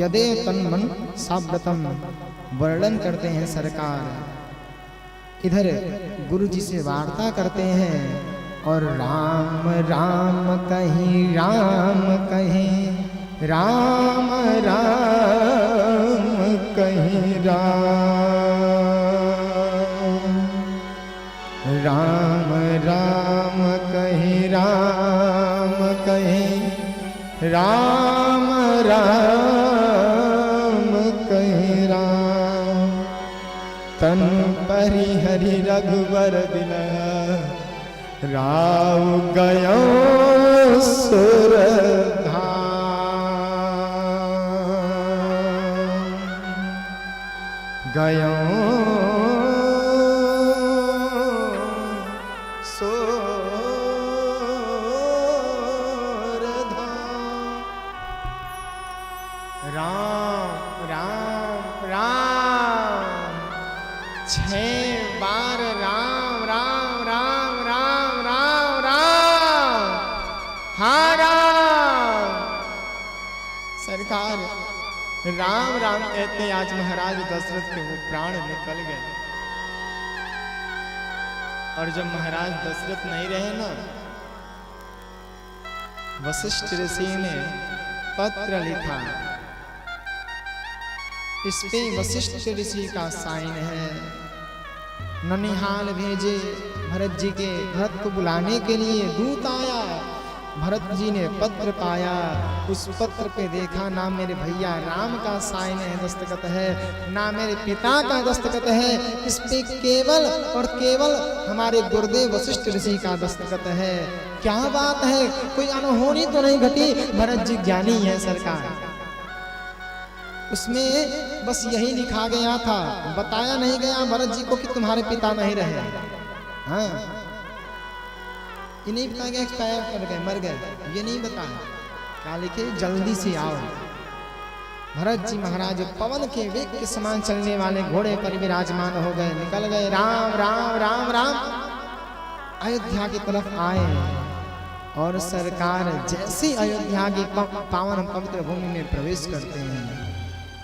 यदेव तन्मन साव्रतम वर्णन करते हैं सरकार। इधर गुरु जी से वार्ता करते हैं और राम राम कहीं राम कहीं राम राम कहीं राम राम राम कहीं राम कहीं राम राम कहीं राम तन परिहरि रघुवर बिलह राव गयो सुरधाम गयो राम राम राम 6 बार राम राम राम राम राम राम हाँ राम। सरकार राम राम कहते आज महाराज दशरथ के वो प्राण निकल गए। और जब महाराज दशरथ नहीं रहे ना, वशिष्ठ ऋषि ने पत्र लिखा। इस पे वशिष्ठ ऋषि का साइन है। ननिहाल भेजे भरत जी के, भरत को बुलाने के लिए दूत आया। भरत जी ने पत्र पाया, उस पत्र पे देखा ना मेरे भैया राम का साइन है, दस्तखत है, ना मेरे पिता का दस्तखत है। इस पे केवल और केवल हमारे गुरुदेव वशिष्ठ ऋषि का दस्तखत है। क्या बात है, कोई अनहोनी तो नहीं घटी। भरत जी ज्ञानी है सरकार। उसमें बस यही लिखा गया था, बताया नहीं गया भरत जी को कि तुम्हारे पिता नहीं रहे। हाँ, ये नहीं बताया गया एक्सपायर कर गए, मर गए, ये नहीं बताया। क्या लिखे, जल्दी से आओ। भरत जी महाराज पवन के वेग के समान चलने वाले घोड़े पर विराजमान हो गए, निकल गए। राम राम राम राम अयोध्या की तरफ आए। और सरकार जैसे अयोध्या की पावन पवित्र भूमि में प्रवेश करते हैं,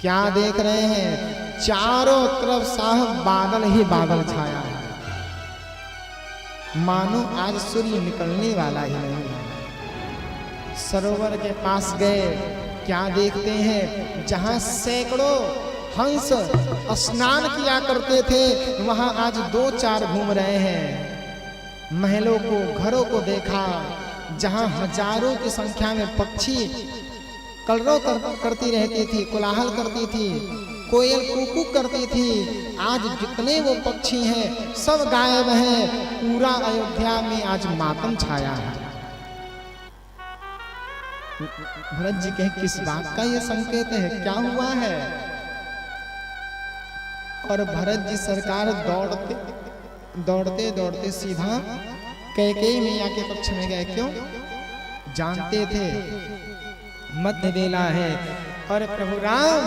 क्या देख रहे हैं, चारों तरफ साहब बादल ही बादल छाया है, मानो आज सूर्य निकलने वाला ही नहीं। सरोवर के पास गए, क्या देखते हैं, जहां सैकड़ों हंस स्नान किया करते थे, वहां आज 2-4 घूम रहे हैं। महलों को, घरों को देखा, जहां हजारों की संख्या में पक्षी कलरव करती रहती थी, कोलाहल करती थी, कोयल कुकू करती थी। आज जितने वो पक्षी हैं सब गायब हैं। पूरा अयोध्या में आज मातम छाया है। भरत जी कहे किस बात का ये संकेत है, क्या हुआ है? और भरत जी सरकार दौड़ते दौड़ते दौड़ते सीधा कैकेयी मैया के पक्ष में गए। क्यों? जानते थे मध्य बेला है और प्रभु राम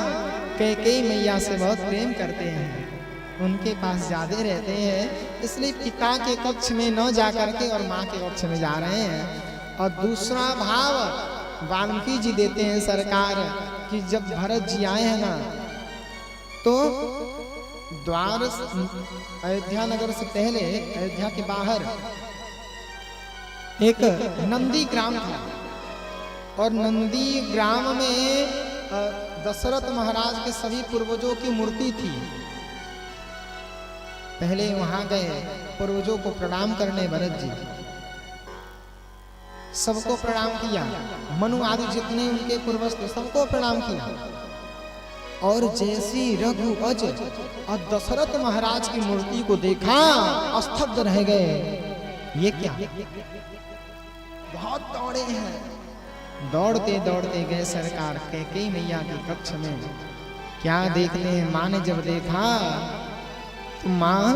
कैकेयी मैया से बहुत प्रेम करते हैं, उनके पास ज्यादा रहते हैं, इसलिए पिता के कक्ष में न जाकर के और माँ के कक्ष में जा रहे हैं। और दूसरा भाव वाल्मीकि जी देते हैं सरकार कि जब भरत जी आए हैं ना, तो द्वार अयोध्या नगर से पहले अयोध्या के बाहर एक नंदी ग्राम था। और नंदी ग्राम में दशरथ महाराज के सभी पूर्वजों की मूर्ति थी। पहले वहां गए पूर्वजों को प्रणाम करने भरत जी, सबको प्रणाम किया। मनु आदि जितने उनके पूर्वज थे सबको प्रणाम किया। और जैसी रघु अज और दशरथ महाराज की मूर्ति को देखा, स्तब्ध रह गए। ये क्या? बहुत दौड़े हैं, दौड़ते दौड़ते गए सरकार कैकेयी मैया के कक्ष में। क्या देखते हैं, माँ ने जब देखा तो माँ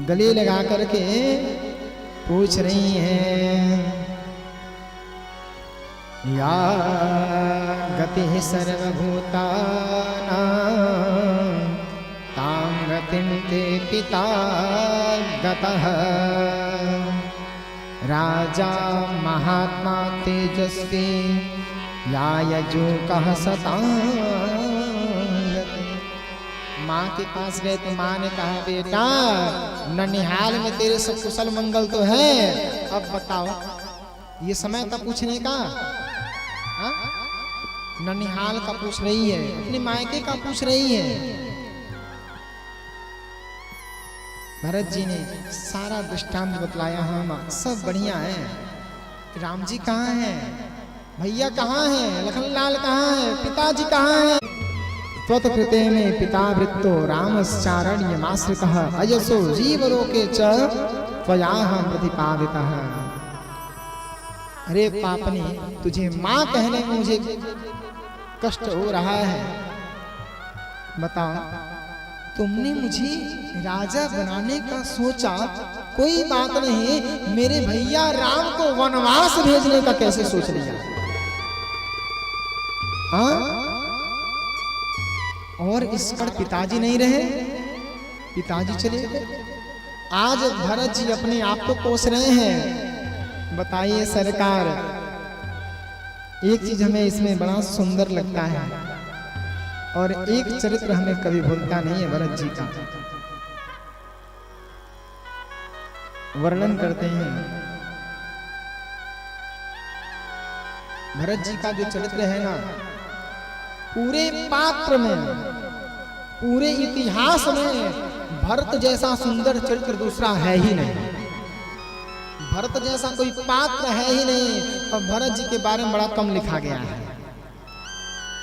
गले लगा करके पूछ रही हैं, या गति सर्वभूतानां तां गतिं ते पिता गतः राजा महात्मा तेजस्वी या यजु कह सतांगते। माँ के पास गए तो माँ ने कहा बेटा ननिहाल में तेरे सब कुशल मंगल तो है, अब बताओ ये समय था पूछने का? हा? ननिहाल का पूछ रही है, अपने मायके का पूछ रही है। भरत जी ने सारा दृष्टांत बतलाया, हाँ माँ सब बढ़िया है। राम जी कहाँ हैं, भैया कहाँ हैं, लखनलाल कहाँ है, पिताजी कहाँ हैं? त्वत्कृते में पिता वृत्तो रामश्चारण्यमाश्रितः अयसो जीवलोके च त्वयाहं प्रतिपादितः। अरे पापनी, तुझे माँ कहने में मुझे कष्ट हो रहा है। बताओ, तुमने मुझे राजा बनाने का सोचा, कोई बात नहीं, मेरे भैया राम को वनवास भेजने का कैसे सोच लिया? हाँ? और इस पर पिताजी नहीं रहे, पिताजी चले गए। आज भरत जी अपने आप को कोस रहे हैं। बताइए सरकार, एक चीज हमें इसमें बड़ा सुंदर लगता है और एक चरित्र हमें कभी भूलता नहीं है। भरत जी का वर्णन करते हैं। भरत जी का जो चरित्र है ना, पूरे पात्र में, पूरे इतिहास में भरत जैसा सुंदर चरित्र दूसरा है ही नहीं। भरत जैसा कोई पात्र है ही नहीं। और भरत जी के बारे में बड़ा कम लिखा गया है,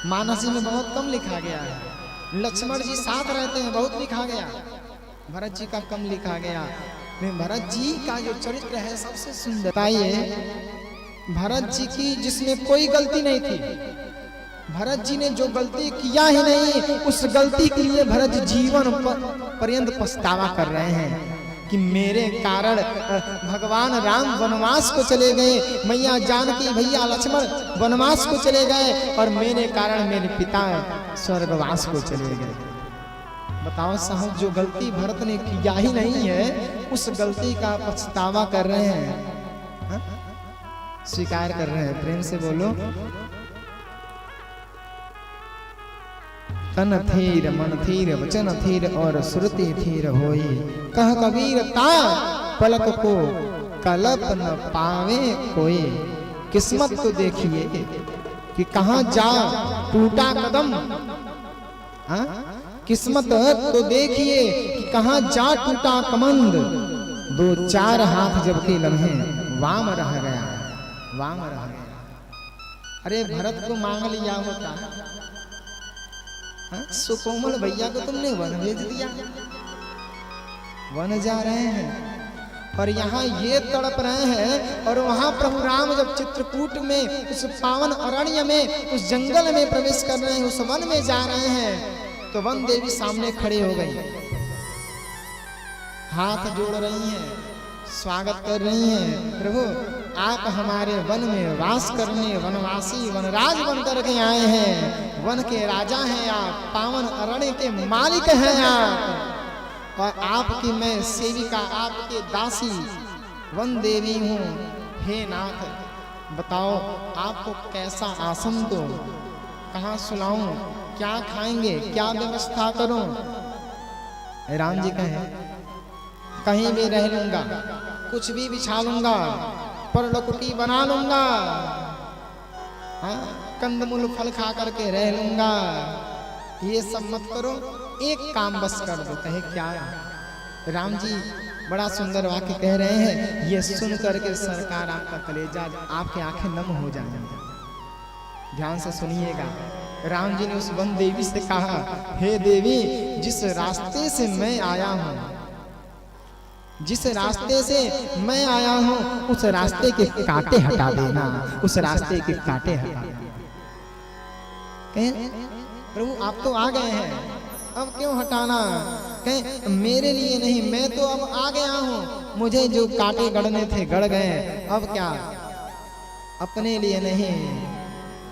मानसी में बहुत कम लिखा गया है। लक्ष्मण जी साथ रहते हैं, बहुत लिखा गया, भरत जी का कम लिखा गया। भरत जी का जो चरित्र है सबसे सुंदर। बताइए भरत जी की जिसमें कोई गलती नहीं थी, भरत जी ने जो गलती किया ही नहीं, उस गलती के लिए भरत जीवन पर्यंत पछतावा कर रहे हैं कि मेरे कारण भगवान राम वनवास को चले गए, मैया जानकी भैया लक्ष्मण वनवास को चले गए और मेरे कारण मेरे पिता स्वर्गवास को चले गए। बताओ साहब, जो गलती भरत ने किया ही नहीं है, उस गलती का पछतावा कर रहे हैं। हा? स्वीकार कर रहे हैं। प्रेम से बोलो। तन थीर मन थीर वचन थीर और श्रुति थीर होई, कह कबीर ता पलक को कलप न पावे कोई। किस्मत तो देखिए कि कहां जा टूटा कदम। हाँ? किस्मत तो देखिए कि कहां जा टूटा कमंद। दो चार हाथ जबकि लम्हे वाम रह गया, वाम रह गया। अरे भरत को मांग लिया होता, सुकोमल भैया को तुमने वन भेज दिया, वन जा रहे हैं और यहाँ ये तड़प रहे हैं। और वहां प्रभु राम जब चित्रकूट में उस पावन अरण्य में, उस जंगल में प्रवेश कर रहे हैं, उस वन में जा रहे हैं, तो वन देवी सामने खड़ी हो गई, हाथ जोड़ रही हैं, स्वागत कर रही हैं। प्रभु आप हमारे वन में वास करने वनवासी वनराज बन करके आए हैं, वन के राजा हैं आप, पावन अरण्य के मालिक हैं आप, और आपकी मैं सेविका, आपके दासी वन देवी हूँ। हे नाथ, बताओ आपको कैसा आसन दो, कहाँ सुलाऊं, क्या खाएंगे, क्या व्यवस्था करूं? राम जी कहे कहीं भी रह लूंगा, कुछ भी बिछा लूंगा, परलकुटी बना लूंगा, हाँ, कंदमूल फल खा करके रह लूंगा, ये सब मत करो, एक काम बस कर दो। कहे क्या? राम जी बड़ा सुंदर वाक्य कह रहे हैं, ये सुन करके सरकार आपका कलेजा, आपकी आंखें नम हो जाएंगी। ध्यान से सुनिएगा। राम जी ने उस वन देवी से कहा, हे देवी, जिस रास्ते से मैं आया हूं, जिस रास्ते से मैं आया हूं, उस रास्ते के कांटे हटा देना, उस रास्ते के कांटे हटा देना। प्रभु आप तो आ गए हैं, अब क्यों हटाना? कहें मेरे लिए नहीं, मैं तो अब आ गया हूं, मुझे जो कांटे गड़ने थे गड़ गए, अब क्या? अपने लिए नहीं,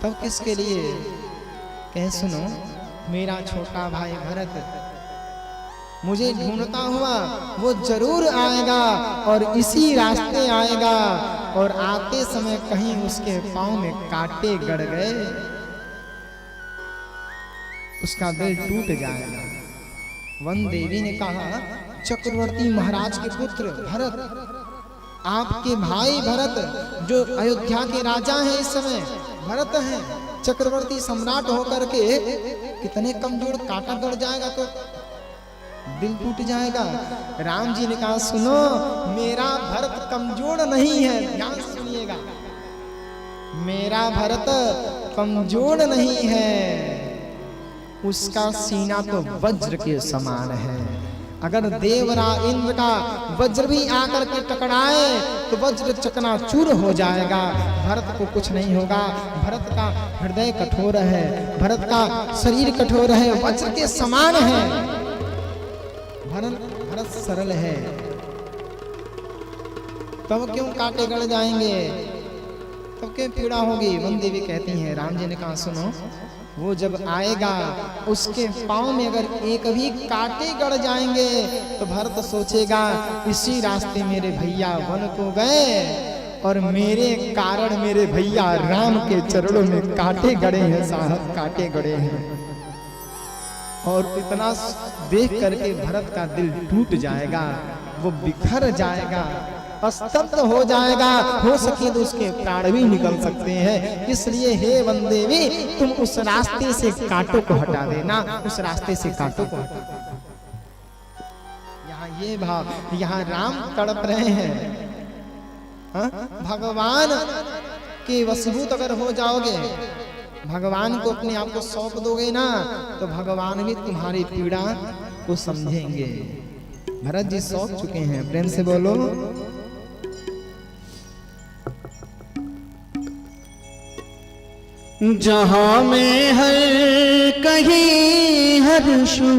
तब किसके लिए? कहें सुनो, मेरा छोटा भाई भरत मुझे ढूंढता हुआ वो जरूर आएगा और इसी रास्ते आएगा। और आते समय कहीं उसके पांव में कांटे गड़ गए, उसका दिल टूट जाएगा। वन देवी ने कहा, चक्रवर्ती महाराज के पुत्र भरत, आपके भाई भरत जो अयोध्या के राजा हैं इस समय, भरत हैं, चक्रवर्ती सम्राट होकर के कितने कमजोर, कांटा गड़ जाएगा तो दिल टूट जाएगा। राम जी ने कहा, सुनो, मेरा भरत कमजोर नहीं है, ध्यान से सुनिएगा, मेरा भरत कमजोर नहीं है, उसका सीना तो वज्र के समान है। अगर देवराज इंद्र का वज्र भी आकर के टकराए तो वज्र चकनाचूर हो जाएगा, भरत को कुछ नहीं होगा। भरत का हृदय कठोर है, भरत का शरीर कठोर है, वज्र के समान है। भरत सरल है, तब क्यों कांटे गड़ जाएंगे, तब क्यों पीड़ा होगी। वन देवी कहती हैं, राम जी ने कहा, सुनो, वो जब आएगा उसके पांव में अगर एक भी कांटे गड़ जाएंगे तो भरत सोचेगा, इसी रास्ते मेरे भैया वन को गए और मेरे कारण मेरे भैया राम के चरणों में कांटे गड़े हैं, साहब कांटे गड़े हैं। और इतना देख करके भरत का दिल टूट जाएगा, वो बिखर जाएगा, स्तब्ध हो जाएगा, हो सके तो उसके प्राण भी निकल सकते हैं। इसलिए हे वन देवी, तुम उस रास्ते से कांटों को हटा देना, उस रास्ते से कांटों को हटा देना। यहाँ ये भाव, यहाँ राम तड़प रहे हैं, हा? भगवान के वशीभूत अगर हो जाओगे, भगवान को अपने आप को सौंप दोगे ना, तो भगवान भी तुम्हारी पीड़ा को समझेंगे। भरत जी सौंप चुके हैं, प्रेम से बोलो। जहां में हर कहीं हर्षु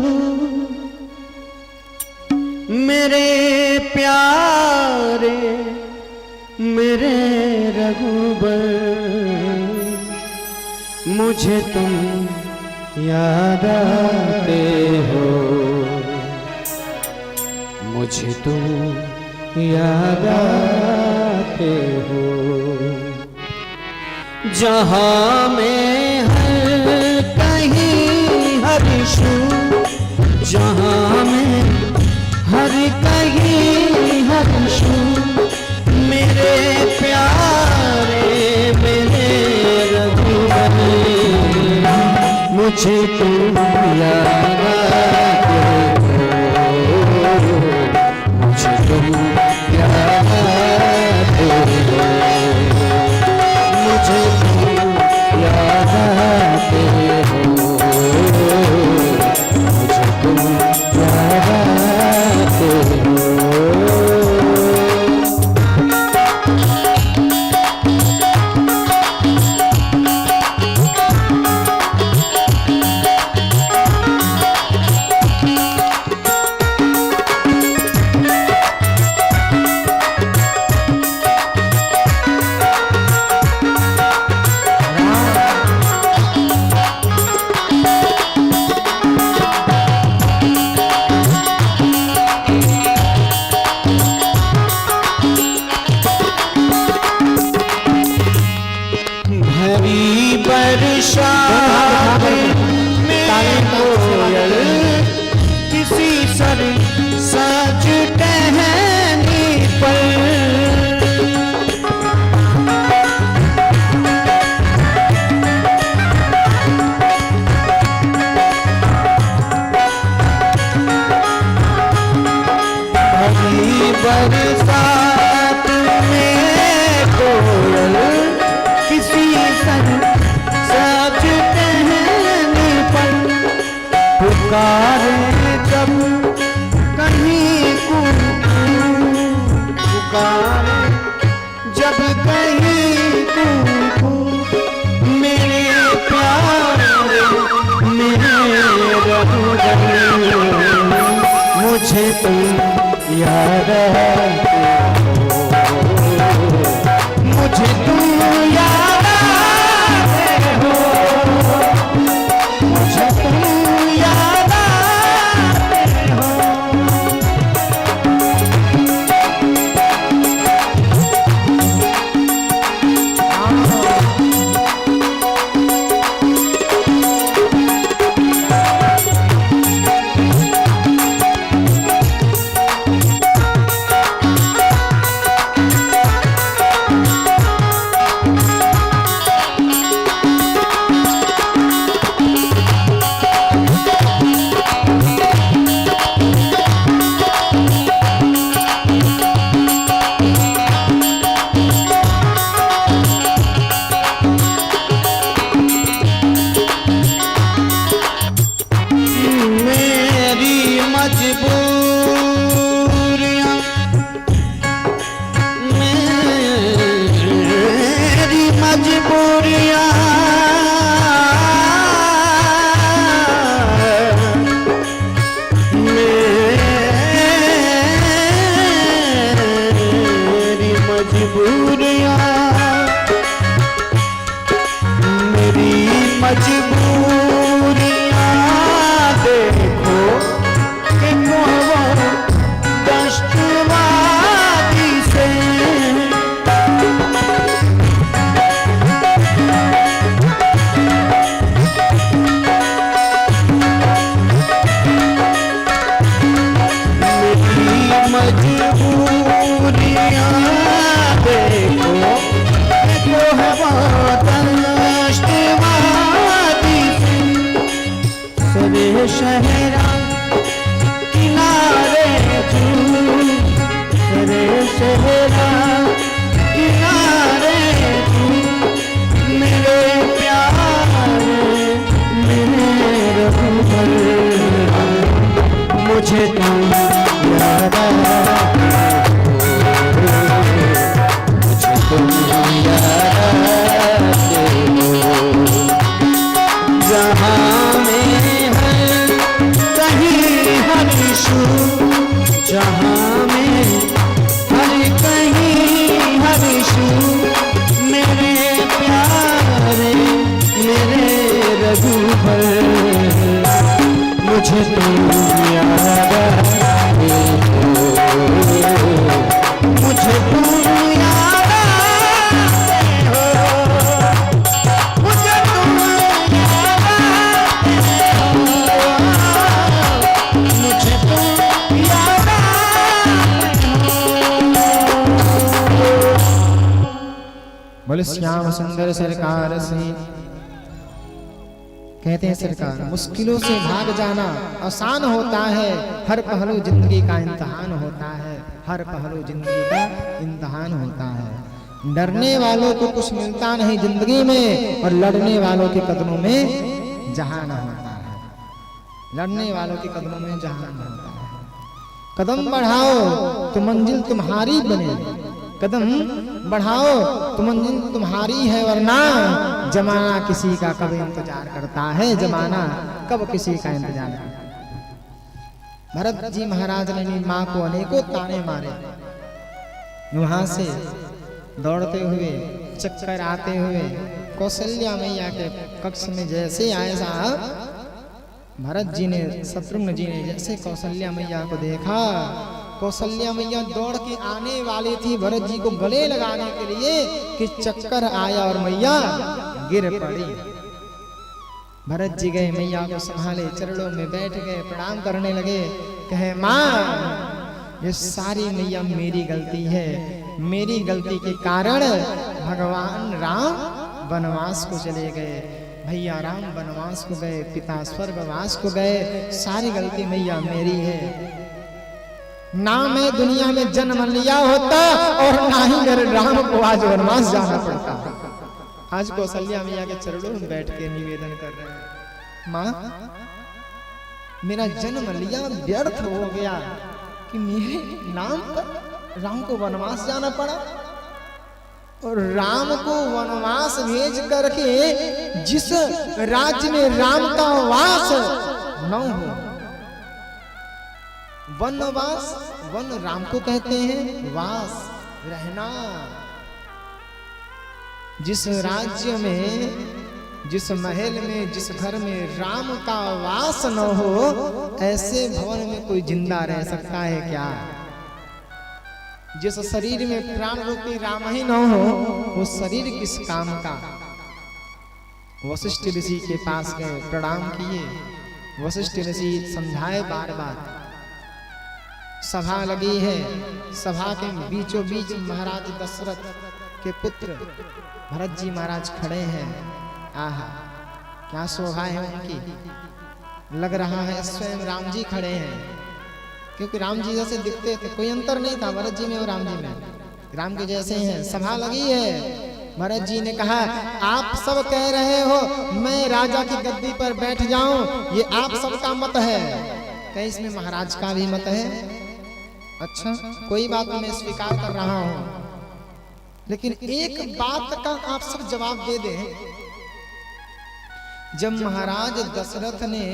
मेरे प्यारे मेरे रघुबर, मुझे तुम याद आते हो, मुझे तुम याद आते हो। जहां में हर कहीं हर्षु, जहां में हर कहीं हर्षु मेरे प्यारे मेरे रघुबर, मुझे तुम याद आते हो, मुझे तुम याद आते हो, मुझे तुम याद आते हो, मुझे तुम याद आते हो। किसी सर सज टहनी पर, भरी बरसात में कोयल किसी सर सज टहनी पर, पुकारे जब कहीं पुकारे जब कहीं मेरे प्यारे मेरे रघुबर, मुझे तुम याद आते हो, मुझे तुम याद आते हो, मुझे तुम याद आते हो। शहरा किनारे दूसरे शहरा किनारे तू मेरे प्यारे मेरे रघुबर मुझे तुम याद मुझे तुम याद जहाँ में है कहीं हरीशु जहाँ में हर कहीं हरीशु मेरे प्यारे मेरे रघुबर मुझे तुम याद आते हो मुझे तुम याद आते हो मुझे तुम याद आते हो मुझे तुम याद आते हो। बोले श्याम सुंदर सरकार से कहते हैं सरकार मुश्किलों से भाग जाना आसान होता है, हर पहलू जिंदगी का इम्तिहान होता है, हर पहलू जिंदगी का इम्तिहान होता है। डरने वालों को कुछ मिलता नहीं जिंदगी में और लड़ने वालों के कदमों में जहान होता है, लड़ने वालों के कदमों में जहान होता है। कदम बढ़ाओ तो मंजिल तुम्हारी बने, कदम बढ़ाओ तो मंजिल तुम्हारी है, वरना जमाना किसी का कब इंतजार करता है, जमाना कब किसी का इंतजार करता है। भरत जी महाराज ने अपनी मां को अनेकों ताने मारे, वहां से दौड़ते हुए चक्कर आते हुए कौशल्या मैया के कक्ष में जैसे आए साहब, भरत जी ने शत्रुघ्न जी ने जैसे कौशल्या मैया को देखा, कौशल्या मैया दौड़ के आने वाली थी भरत जी को गले लगाने के लिए कि चक्कर आया और मैया गिर पड़ी। भरत जी गए मैया को संभाले, चरणों में बैठ गए, प्रणाम करने लगे, कहे माँ ये सारी मैया मेरी गलती है, मेरी गलती के कारण भगवान राम वनवास को चले गए, भैया राम वनवास को गए, पिता स्वर्गवास को गए, सारी गलती मैया मेरी है। ना मैं दुनिया में जन्म लिया होता और ना ही मेरे राम को आज वनवास जाना पड़ता। आज कौशल्या मैया के चरणों में बैठ के निवेदन कर रहे हैं, माँ मेरा जन्म लिया व्यर्थ हो गया कि मेरे नाम पर राम को वनवास जाना पड़ा, और राम को वनवास भेज करके जिस राज्य में राम का वास न हो, वनवास, वन राम को कहते हैं, वास रहना, जिस राज्य में जिस महल में जिस घर में राम का वास न हो, ऐसे भवन में कोई जिंदा रह सकता है क्या? जिस शरीर में प्राण रूपी राम ही न हो, वो शरीर किस काम का? वशिष्ठ ऋषि के पास गए, प्रणाम किए, वशिष्ठ ऋषि समझाए बार बार। सभा लगी है, सभा के बीचों बीच महाराज दशरथ के पुत्र भरत जी महाराज खड़े हैं। आहा क्या शोभा है उनकी, लग रहा है स्वयं राम जी खड़े हैं, क्योंकि राम जी जैसे दिखते थे, कोई अंतर नहीं था भरत जी में और राम जी में, राम के जैसे हैं। सभा लगी है, भरत जी ने कहा आप सब कह रहे हो मैं राजा की गद्दी पर बैठ जाऊं, ये आप सबका मत है, कहीं इसमें महाराज का भी मत है? अच्छा कोई बात मैं स्वीकार कर रहा हूं, लेकिन एक बात का आप सब जवाब दे दें। जब महाराज दशरथ ने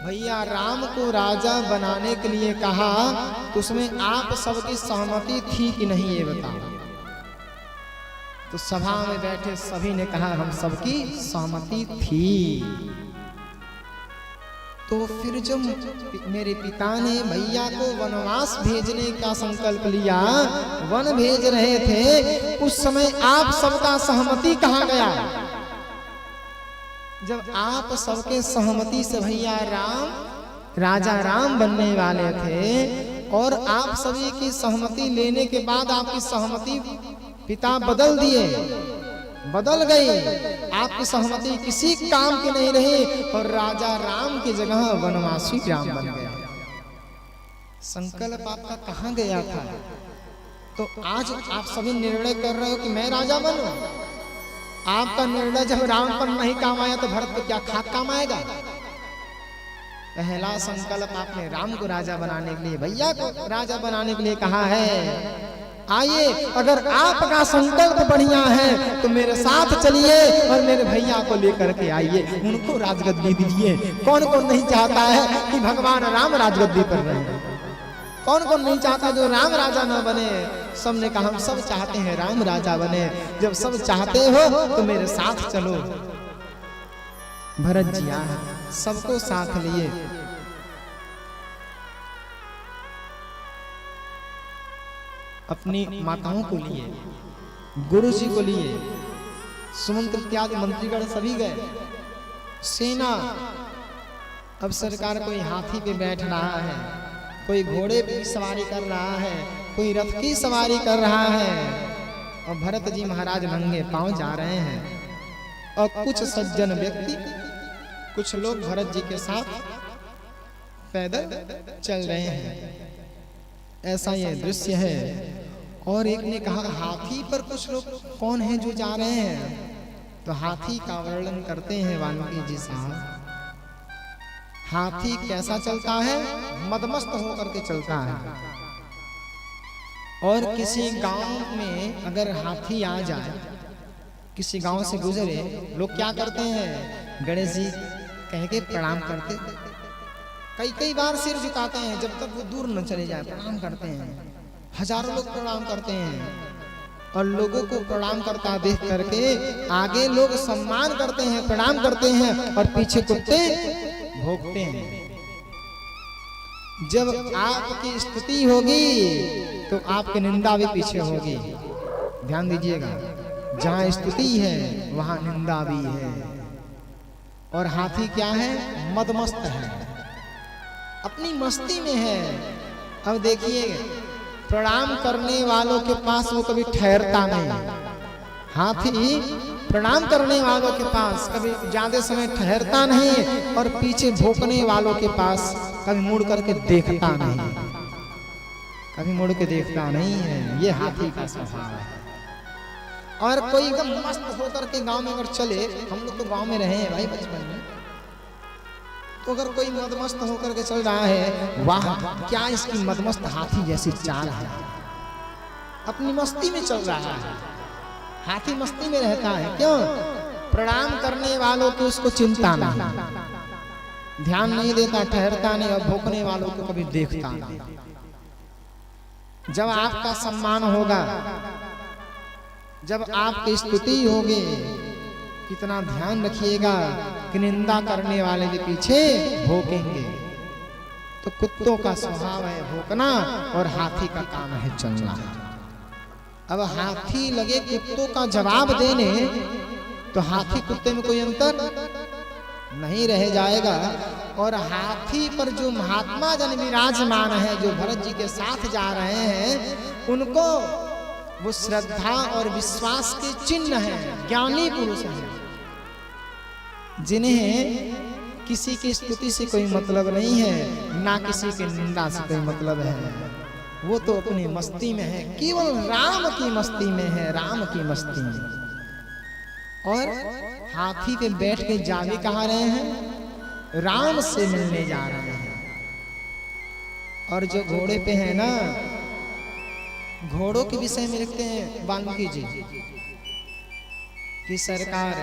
भैया राम को राजा बनाने के लिए कहा तो उसमें आप सबकी सहमति थी कि नहीं ये बताओ? तो सभा में बैठे सभी ने कहा हम सबकी सहमति थी। तो फिर जब मेरे पिता ने भैया को वनवास भेजने का संकल्प लिया, वन भेज रहे थे, उस समय आप सबका सहमति कहाँ गया? जब आप सबके सहमति से भैया राम राजा राम बनने वाले थे और आप सभी की सहमति लेने के बाद आपकी सहमति पिता बदल दिए, बदल गई, आपकी सहमति किसी काम की नहीं रही और राजा राम की जगह वनवासी राम बन गया। संकल्प आपका कहाँ गया था? तो आज आप सभी निर्णय कर रहे हो कि मैं राजा बनूं। आपका निर्णय जब राम पर नहीं काम आया तो भरत को क्या खाक काम आएगा? पहला संकल्प आपने राम को राजा बनाने के लिए, भैया को राजा बनाने के लिए कहा है। आइए, अगर आपका संकल्प बढ़िया है तो मेरे साथ चलिए और मेरे भैया को लेकर के आइए, उनको राजगद्दी दीजिए। कौन कौन नहीं चाहता है कि भगवान राम राजगद्दी पर रहे? कौन कौन नहीं चाहता जो राम राजा न बने? सबने कहा हम सब चाहते हैं राम राजा बने। जब सब चाहते हो तो मेरे साथ चलो। भरत जी सबको साथ लिए अपनी माताओं को लिए, गुरु जी को लिए, सुमंत्र इत्यादि मंत्रीगण सभी गए। सेना अब सरकार कोई हाथी पे बैठ रहा है, कोई घोड़े पे सवारी कर रहा है, कोई रथ की सवारी कर रहा है और भरत जी महाराज नंगे पांव जा रहे हैं। और कुछ सज्जन व्यक्ति, कुछ लोग भरत जी के साथ पैदल चल रहे हैं। ऐसा ये दृश्य है। और एक ने कहा हाथी पर कुछ लोग कौन हैं जो जा रहे हैं? तो हाथी का वर्णन करते हैं वाल्मीकि जी साहब। हाथी कैसा चलता है? मदमस्त होकर के चलता है। और किसी गांव में अगर हाथी आ जाए, किसी गांव से गुजरे, लोग क्या करते हैं? गणेश जी कह के प्रणाम करते, कई कई बार सिर झुकाते हैं जब तक वो दूर न चले जाए, प्रणाम करते हैं। हजारों लोग प्रणाम करते हैं और लोगों को प्रणाम करता देख करके आगे लोग सम्मान करते हैं, प्रणाम करते हैं और पीछे कुत्ते भौंकते हैं। जब आपकी स्तुति होगी तो आपकी निंदा भी पीछे होगी। ध्यान दीजिएगा, जहां स्तुति है वहां निंदा भी है। और हाथी क्या है? मदमस्त है, अपनी मस्ती में है। अब देखिए, प्रणाम करने वालों के पास वो कभी ठहरता नहीं। हाथी प्रणाम करने वालों के पास कभी ज्यादा समय ठहरता नहीं और पीछे भौंकने वालों के पास कभी मुड़ करके देखता नहीं, कभी मुड़ के देखता नहीं है। ये हाथी का स्वभाव है। और कोई एकदम मस्त होकर के गांव में अगर चले, हम लोग तो गांव में रहे हैं भाई बचपन में, तो अगर कोई मदमस्त होकर के चल रहा है, वाह क्या इसकी मदमस्त हाथी जैसी चाल है, अपनी मस्ती में चल रहा है। हाथी मस्ती में रहता है, क्यों? प्रणाम करने वालों की उसको चिंता नहीं, ध्यान नहीं देता, ठहरता नहीं और भौंकने वालों को कभी देखता नहीं। जब आपका सम्मान होगा, जब आपकी स्तुति होगी, कितना ध्यान रखिएगा कि निंदा करने वाले के पीछे भौंकेंगे। तो कुत्तों का स्वभाव है भौंकना और हाथी का काम है चलना। अब हाथी लगे कुत्तों का जवाब देने तो हाथी कुत्ते में कोई अंतर नहीं रह जाएगा। और हाथी पर जो महात्मा जन विराजमान है, जो भरत जी के साथ जा रहे हैं, उनको वो श्रद्धा और विश्वास के चिन्ह हैं, ज्ञानी पुरुष हैं, जिन्हें किसी की स्तुति से कोई मतलब नहीं है, ना किसी के निंदा से कोई मतलब है। वो तो अपनी मस्ती में है, केवल राम की मस्ती में है, राम की मस्ती में। और हाथी पे बैठ के जा भी कहाँ रहे हैं? राम से मिलने जा रहे हैं। और जो घोड़े पे है ना, घोड़ों के विषय में लिखते हैं वाल्मीकि जी कि सरकार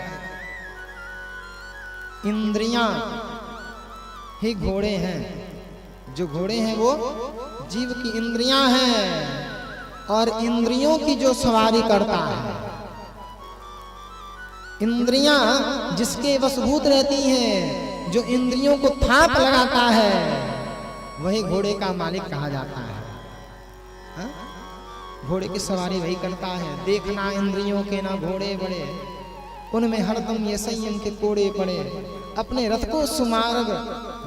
इंद्रियां ही घोड़े हैं। जो घोड़े हैं वो जीव की इंद्रियां हैं और इंद्रियों की जो सवारी करता है, इंद्रियां जिसके वशभूत रहती हैं, जो इंद्रियों को थाप लगाता है, वही घोड़े का मालिक कहा जाता है। हा? घोड़े की सवारी वही करता है। देखना इंद्रियों के ना घोड़े बड़े, उनमें हरदम ये संयम के कोड़े पड़े। अपने रथ को सुमार्ग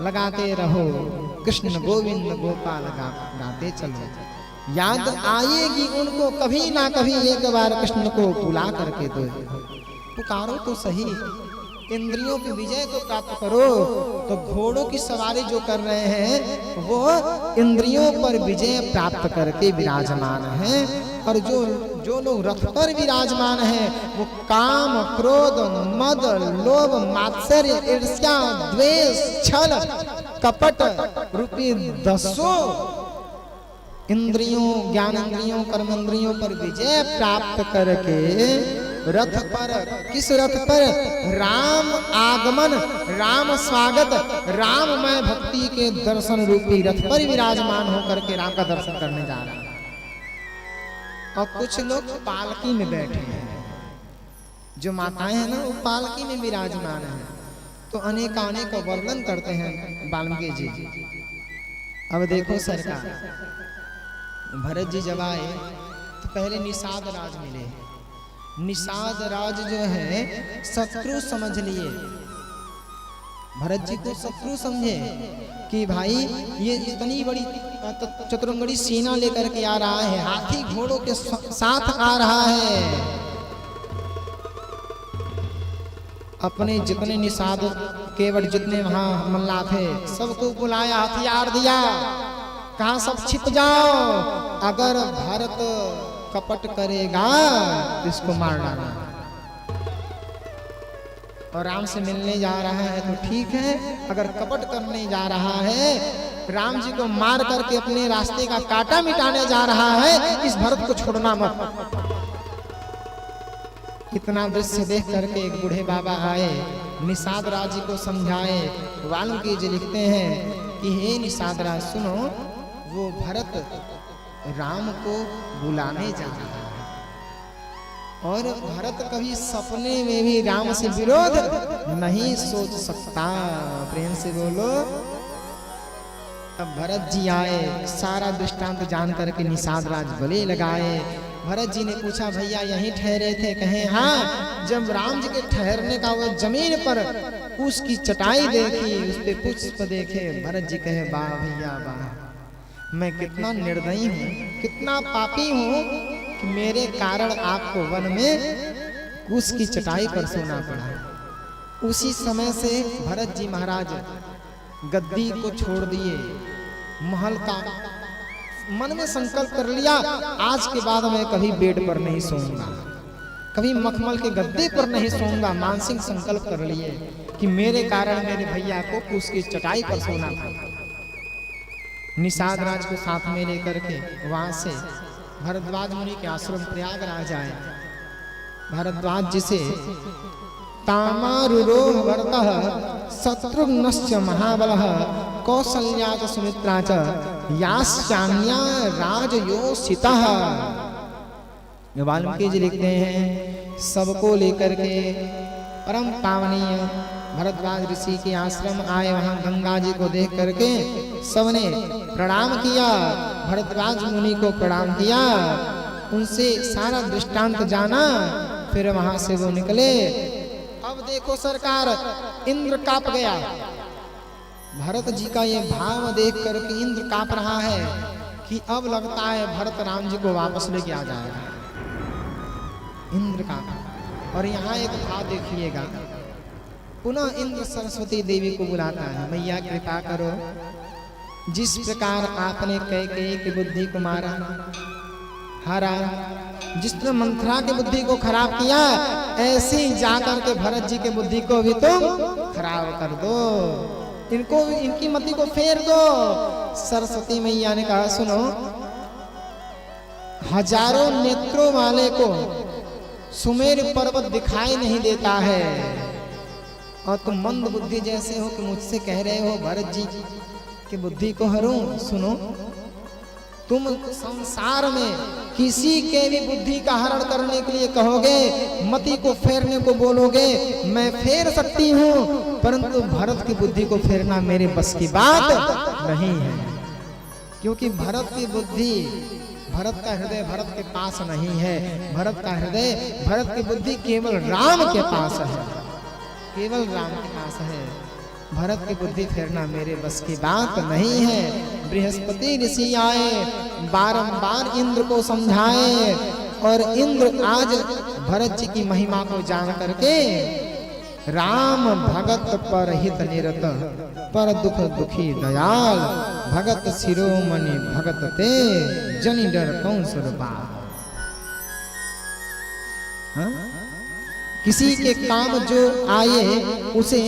लगाते रहो, कृष्ण गोविंद गोपाल गाते चलो। याद आएगी उनको कभी ना कभी, एक बार कृष्ण को बुला करके दो। पुकारो तो सही, इंद्रियों की विजय को प्राप्त करो। तो घोड़ों की सवारी जो कर रहे हैं वो इंद्रियों पर विजय प्राप्त करके विराजमान हैं, और जो लोग रथ पर विराजमान हैं वो काम, क्रोध, मद, लोभ, मात्सर्य, ईर्ष्या, द्वेष, छल, कपट रूपी 10 इंद्रियों, ज्ञानेंद्रियों, कर्मेंद्रियों पर विजय प्राप्त करके रथ पर, किस रथ पर? राम आगमन, राम स्वागत, राममय भक्ति के दर्शन रूपी रथ पर विराजमान होकर के राम का दर्शन करने जा रहे हैं। और कुछ लोग पालकी में बैठे हैं, जो माताएं हैं ना वो पालकी में विराजमान है। तो अनेकानेक का वर्णन करते हैं वाल्मीकि जी। अब देखो सरकार, भरत जी जब आए तो पहले निषाद राज मिले। निषाद राज जो है शत्रु समझ लिए, भरत जी को शत्रु समझे कि भाई ये इतनी बड़ी चतुरंगड़ी सेना लेकर के आ रहा है, हाथी घोड़ों के साथ आ रहा है। अपने जितने निषाद केवल जितने वहां मल्ला थे सबको बुलाया, हथियार दिया, कहा सब छिप जाओ, अगर भारत कपट करेगा तो इसको मार डालना। और राम से मिलने जा रहा है तो ठीक है, अगर कपट करने जा रहा है, राम जी को मार करके अपने रास्ते का कांटा मिटाने जा रहा है, इस भरत को छोड़ना मत। इतना दृश्य देख करके एक बूढ़े बाबा आए, निषाद राज जी को समझाए। वाल्मीकि जी लिखते हैं कि हे निषाद राज सुनो, वो भरत राम को बुलाने जा रहा है, और भरत कभी सपने में भी राम से विरोध नहीं सोच सकता। प्रेम से बोलो। तब भरत जी आए, सारा दृष्टांत जान करके निषाद राज गले लगाए। भरत जी ने पूछा भैया यहीं ठहरे थे? कहे हाँ। जब राम जी के ठहरने का वो जमीन पर उसकी चटाई देखी, उस पे पुष्प देखे, भरत जी कहे वाह भैया वाह, मैं कितना निर्दयी हूँ, कितना पापी हूँ कि मेरे कारण आपको वन में उसकी चटाई पर सोना पड़ा। उसी समय से भरत जी महाराज गद्दी को छोड़ दिए, महल का मन में संकल्प कर लिया, आज के बाद मैं कभी बेड पर नहीं सोऊंगा, कभी मखमल के गद्दे पर नहीं सोऊंगा। मानसिक संकल्प कर लिए कि मेरे कारण मेरे भैया को उसकी चटाई पर सोना पड़ा। निषाद राज को साथ में लेकर के वहां से भरद्वाज मुनि के आश्रम प्रयागराज आए। भरद्वाज जी से तामारुरो भरतः शत्रुघ्नश्च महाबलः कौसल्या च सुमित्रा च यास्यान्या राजयोषितः। वाल्मीकि जी लिखते हैं सबको लेकर के परम पावनीय भरद्वाज ऋषि के आश्रम आए। वहां गंगा जी को देख करके सबने प्रणाम किया, भरद्वाज मुनि को प्रणाम किया, उनसे सारा दृष्टांत जाना, फिर वहां से वो निकले। अब देखो सरकार, इंद्र कांप गया। भरत जी का ये भाव देख करके इंद्र कांप रहा है कि अब लगता है भरत राम जी को वापस लेके आ जाएगा। इंद्र कांप। और यहाँ एक भाव देखिएगा, पुनः इंद्र सरस्वती देवी को बुलाता है, मैया कृपा करो, जिस प्रकार आपने कैकेयी की बुद्धि को मारा, हरा, जिसने मंथरा की बुद्धि को खराब किया, ऐसे ही जाकर के भरत जी की बुद्धि को भी तुम खराब कर दो, इनको इनकी मति को फेर दो। सरस्वती मैया ने कहा सुनो, हजारों नेत्रों वाले को सुमेर पर्वत दिखाई नहीं देता है, और तुम मंद बुद्धि जैसे हो कि मुझसे कह रहे हो भरत जी की बुद्धि को हरूं। सुनो, तुम संसार में किसी के भी बुद्धि का हरण करने के लिए कहोगे, मति को फेरने को बोलोगे, मैं फेर सकती हूँ, परंतु भरत की बुद्धि को फेरना मेरे बस की बात नहीं है। क्योंकि भरत की बुद्धि, भरत का हृदय भरत के पास नहीं है। भरत का हृदय, भरत की बुद्धि केवल राम के पास है, केवल राम के पास है। भरत की बुद्धि फेरना मेरे बस की बात नहीं है। बृहस्पति ऋषि आए, बारंबार इंद्र को समझाए, और इंद्र आज भरत जी की महिमा को जान करके राम भगत पर हित निरत, पर दुख दुखी दयाल, भगत शिरोमणि भगत ते, जनि डर कौन सुरबा। किसी के काम जो आए उसे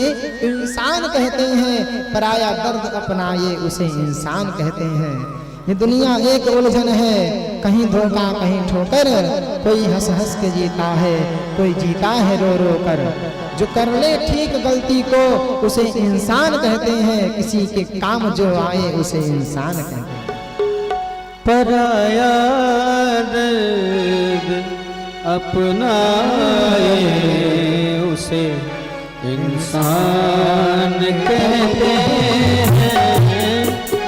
इंसान कहते हैं, पराया दर्द अपनाए उसे इंसान कहते हैं। ये दुनिया एक उलझन है, कहीं धोखा कहीं ठोकर, कोई हंस हंस के जीता है, कोई जीता है रो रो कर। जो कर ले ठीक गलती को उसे इंसान कहते हैं, किसी के काम जो आए उसे इंसान कहते हैं। पराया दर्द अपनाए उसे इंसान कहते हैं।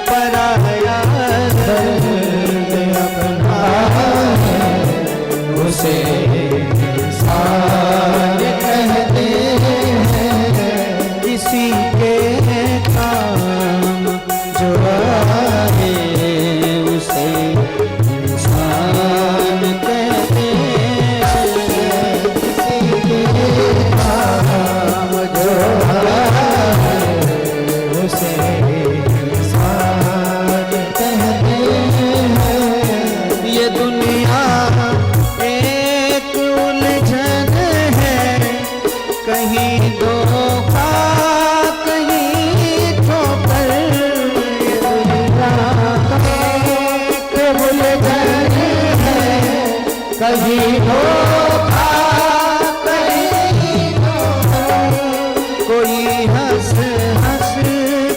पराया दर्द अपनाए उसे इंसान कहते हैं। किसी के काम जो आए उसे इंसान कहते हैं। किसी के काम जो आए उसे इंसान कहते हैं। ये दुनिया एक उलझन है, कहीं धोखा कहीं ठोकर। ये दुनिया एक उलझन है, कहीं धोखा कहीं ठोकर। कोई हंस हंस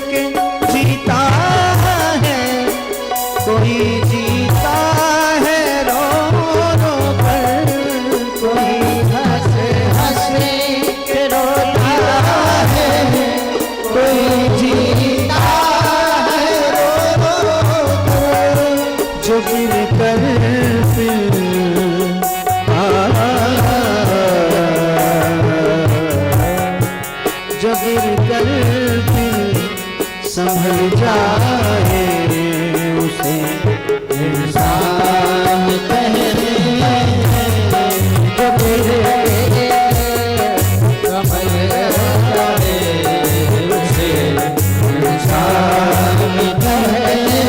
के जीता है, कोई जीता है रो रो कर। कोई हंस हंस के रोता है, कोई जीता है रो रो कर। जो गिर कर फिर जो गिर कर फिर संभल जाए उसे इंसान कहते हैं। जो गिर संभल जाए उसे इंसान कहते हैं।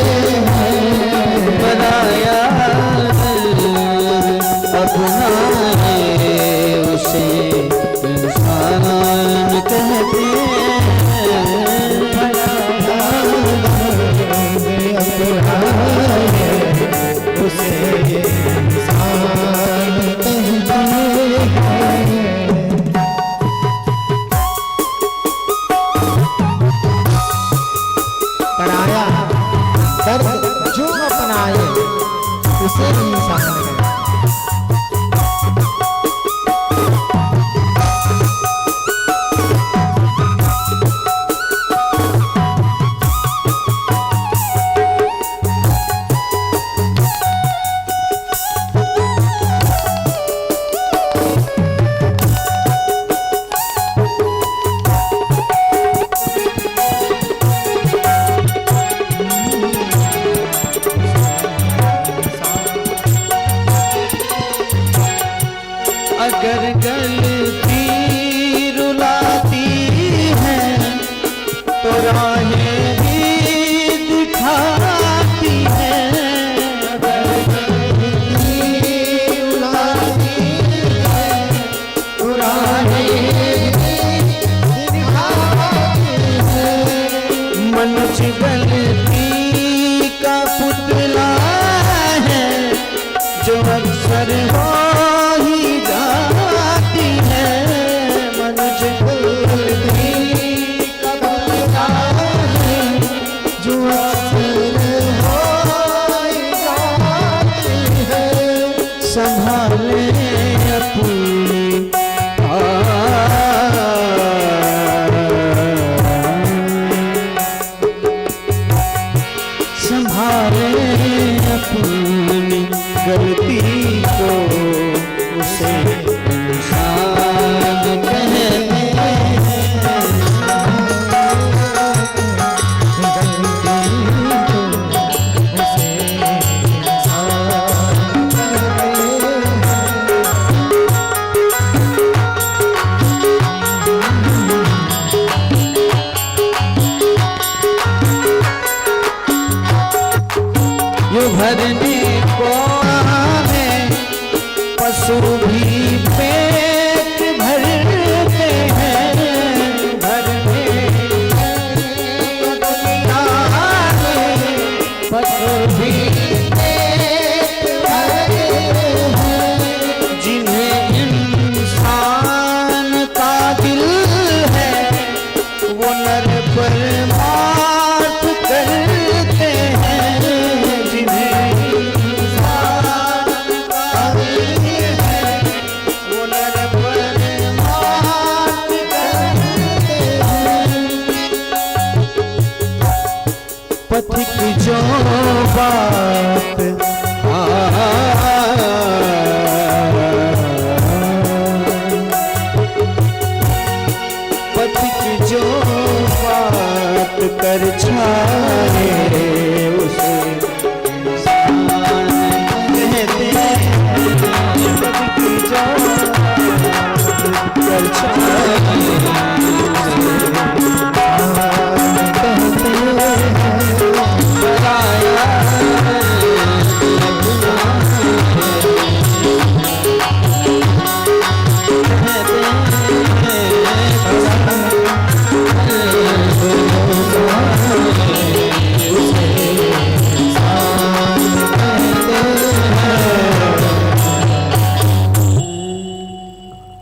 बनाया अपनाए उसे इंसान कहते हैं। उसे इंसान कहते हैं। पराया दर्द जो अपनाए उसे इंसान कहते हैं। अगर गलती रुलाती है तो राहें भी दिखाती है। अगर गलती रुलाती है तो राहें भी दिखाती है। मनुष्य गलती का पुतला है जो अक्सर हो ही जाती है। मनुष्य गलती का पुतला है जो अक्सर हो ही जाती है। संभाले अपनी संभाले अपनी गलती को उसे इंसान कहते हैं। भरने को आवे, पशु भी पेट भरते हैं, भरने को आवे, पशु भी पेट भरते हैं। जिन्हें इंसान का दिल है, वो नर पर मात करते हैं। जिन्हें इंसान का दिल है, वो नर पर मात करते हैं। पथिक जो बात पथिक जो बात कर छाए, उसे इंसान कहते हैं। पथिक जो बात कर छाए,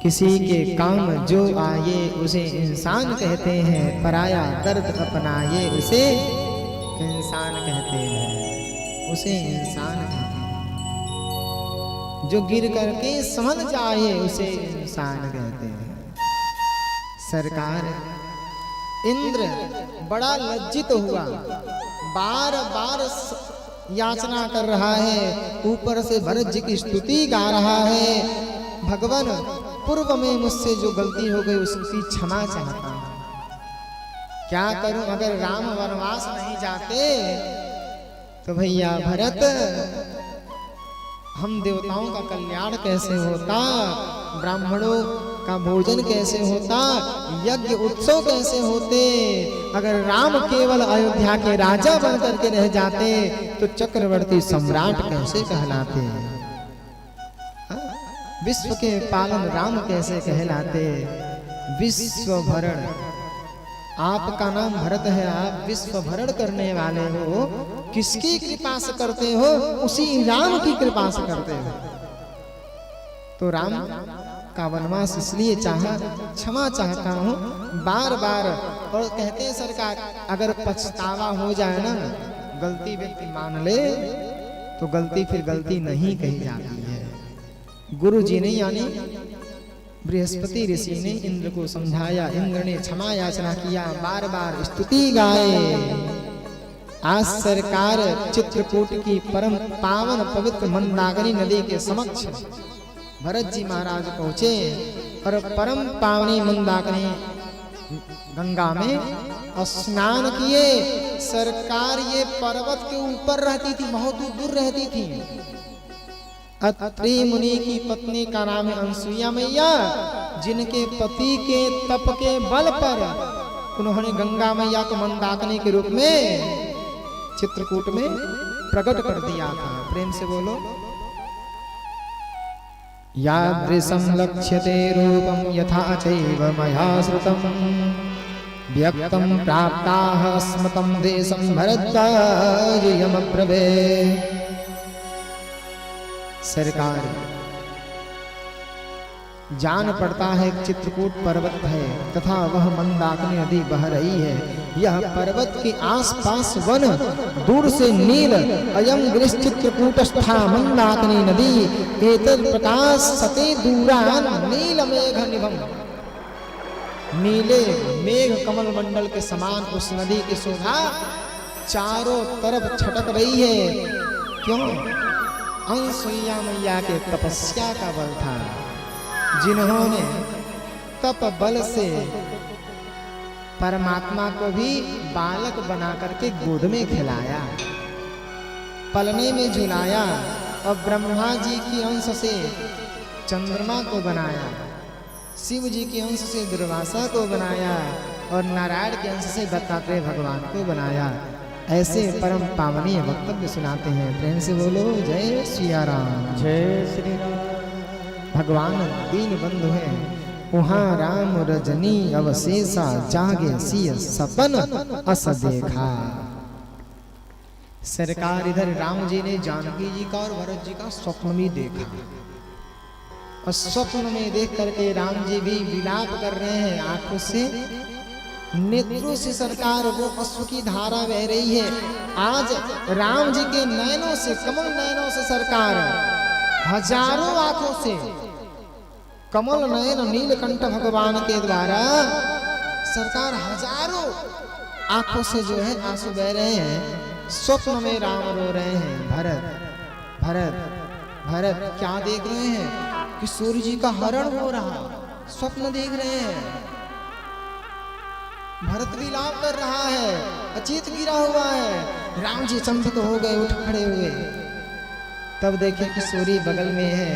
किसी के काम जो आए उसे इंसान कहते हैं, पराया दर्द अपनाए उसे इंसान कहते हैं, उसे इंसान कहते हैं। जो गिर करके समझ जाए उसे इंसान कहते हैं। सरकार इंद्र बड़ा लज्जित हुआ, बार बार याचना कर रहा है, ऊपर से भरत जी की स्तुति गा रहा है। भगवान, पूर्व में मुझसे जो गलती हो गई उसकी क्षमा चाहता हूं। क्या करूं, अगर राम वनवास नहीं जाते तो भैया भरत, हम देवताओं का कल्याण कैसे होता, ब्राह्मणों का भोजन कैसे होता, यज्ञ उत्सव कैसे होते। अगर राम केवल अयोध्या के राजा बन करके रह जाते तो चक्रवर्ती सम्राट कैसे कहलाते, विश्व के पालन राम कैसे कहलाते। विश्व भरण, आपका नाम भरत है, आप विश्व भरण करने वाले हो। किसकी कृपा से करते हो, उसी राम की कृपा से करते हो। तो राम का वनवास इसलिए चाहा, क्षमा चाहता हूं बार बार। और कहते हैं सरकार, अगर पछतावा हो जाए ना, गलती व्यक्ति मान ले तो गलती फिर गलती नहीं कही जाती है। गुरु जी ने यानी बृहस्पति ऋषि ने इंद्र को समझाया, इंद्र ने क्षमा याचना किया, बार बार स्तुति गाए। आज सरकार चित्रकूट की परम पावन पवित्र मंदाकिनी नदी के समक्ष भरत जी महाराज पहुंचे और परम पावनी मंदाकिनी गंगा में स्नान किए। सरकार ये पर्वत के ऊपर रहती थी, बहुत दूर रहती थी। अत्रि मुनि की पत्नी का नाम है अनसुईया मैया, जिनके पति के तप के बल पर उन्होंने गंगा मैया को मंदाकिनी के रूप में चित्रकूट में प्रकट कर दिया था। प्रेम से बोलो, यादृशं लक्ष्यते रूपं यथा चैव मया श्रुतं, व्यक्तं प्राप्ताः स्मृतं देशं भरद्वाजयमब्रवे। सरकार जान पड़ता है चित्रकूट पर्वत है तथा वह मंदाकिनी नदी बह रही है। यह पर्वत के आसपास वन, दूर से नील, अयं गिरिश चित्रकूटस्था मंदाकिनी नदी, एतत् प्रकाश सते दूरान नील मेघ निभम। नीले मेघ कमल मंडल के समान उस नदी की शोभा चारों तरफ छटक रही है। क्यों? अनसुईया मैया के तपस्या का बल था, जिन्होंने तप बल से परमात्मा को भी बालक बना करके गोद में खिलाया, पलने में झुलाया, और ब्रह्मा जी की अंश से चंद्रमा को बनाया, शिव जी के अंश से दुर्वासा को बनाया, और नारायण के अंश से दत्तात्रेय भगवान को बनाया। ऐसे परम पावनीय वक्तव्य सुनाते हैं। प्रेम से बोलो जय सिया राम। जय श्री राम। भगवान दीन बंधु हैं, वहाँ राम रजनी अवशेषा, जागे सिय सपन अस देखा। सरकार इधर राम जी ने जानकी जी का और भरत जी का स्वप्न भी देखा, और स्वप्न में देख करके राम जी भी विलाप कर रहे हैं आंखों से, नेत्रों से सरकार वो अश्रु की धारा बह रही है। आज राम जी के नयनों से, कमल नयनों से सरकार, हजारों आंखों से कमल नयन नीलकंठ भगवान के द्वारा सरकार हजारों आंखों से जो है आंसू बह रहे हैं। स्वप्न में राम रो रहे हैं, भरत भरत भरत क्या देख रहे हैं कि सूर्य जी का हरण हो रहा, स्वप्न देख रहे हैं। भरत भी लाभ कर रहा है, अचेत गिरा हुआ है। राम जी चंपित हो गए, उठ खड़े हुए। तब देखे कि सूर्य बगल में है,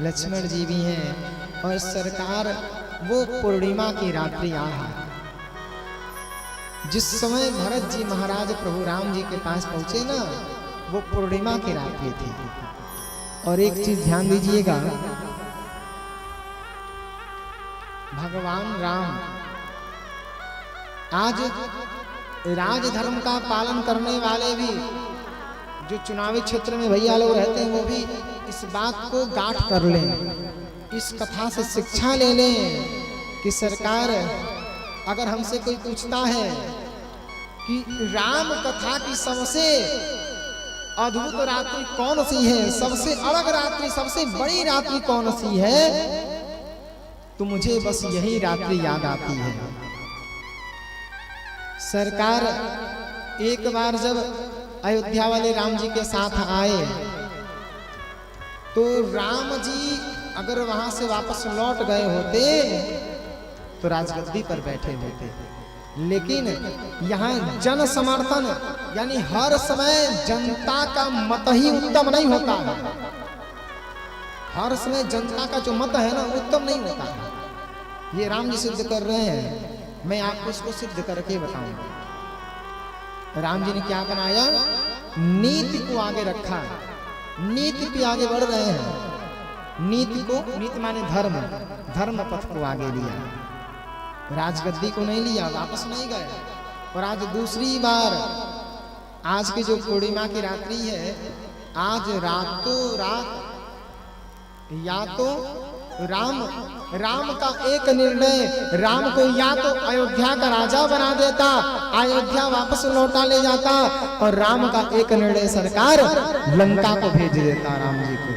लक्ष्मण जी भी हैं, और सरकार वो पूर्णिमा की रात्रि आ है। जिस समय भरत जी महाराज प्रभु राम जी के पास पहुंचे ना, वो पूर्णिमा की रात्रि थी। और एक चीज ध्यान दीजिएगा, भगवान राम आज राजधर्म का पालन करने वाले भी, जो चुनावी क्षेत्र में भैया लोग रहते हैं, वो भी इस बात को गांठ कर लें, इस कथा से शिक्षा ले लें कि सरकार अगर हमसे कोई पूछता है कि राम कथा की सबसे अद्भुत रात्रि कौन सी है, सबसे अलग रात्रि, सबसे बड़ी रात्रि कौन सी है, तो मुझे बस यही रात्रि याद आती है। सरकार एक बार जब अयोध्या वाले राम जी के साथ आए, तो राम जी अगर वहां से वापस लौट गए होते तो राजगद्दी पर बैठे होते, लेकिन यहाँ जन समर्थन, यानी हर समय जनता का मत ही उत्तम नहीं होता है। हर समय जनता का जो मत है ना, उत्तम नहीं होता है। ये राम जी सिद्ध कर रहे हैं, मैं आपको इसको सिद्ध करके बताऊंगा। राम जी ने क्या बनाया, नीति को आगे रखा, नीति पे आगे बढ़ रहे हैं। नीति को, नीति माने धर्म, धर्म पथ को आगे लिया, राजगद्दी को नहीं लिया, वापस नहीं गए। और आज दूसरी बार, आज की जो पूर्णिमा की रात्रि है, आज रातों रात या तो राम का एक निर्णय राम को या तो अयोध्या का राजा बना देता, अयोध्या वापस लौटा ले जाता, और राम का एक निर्णय सरकार लंका को भेज देता राम जी को।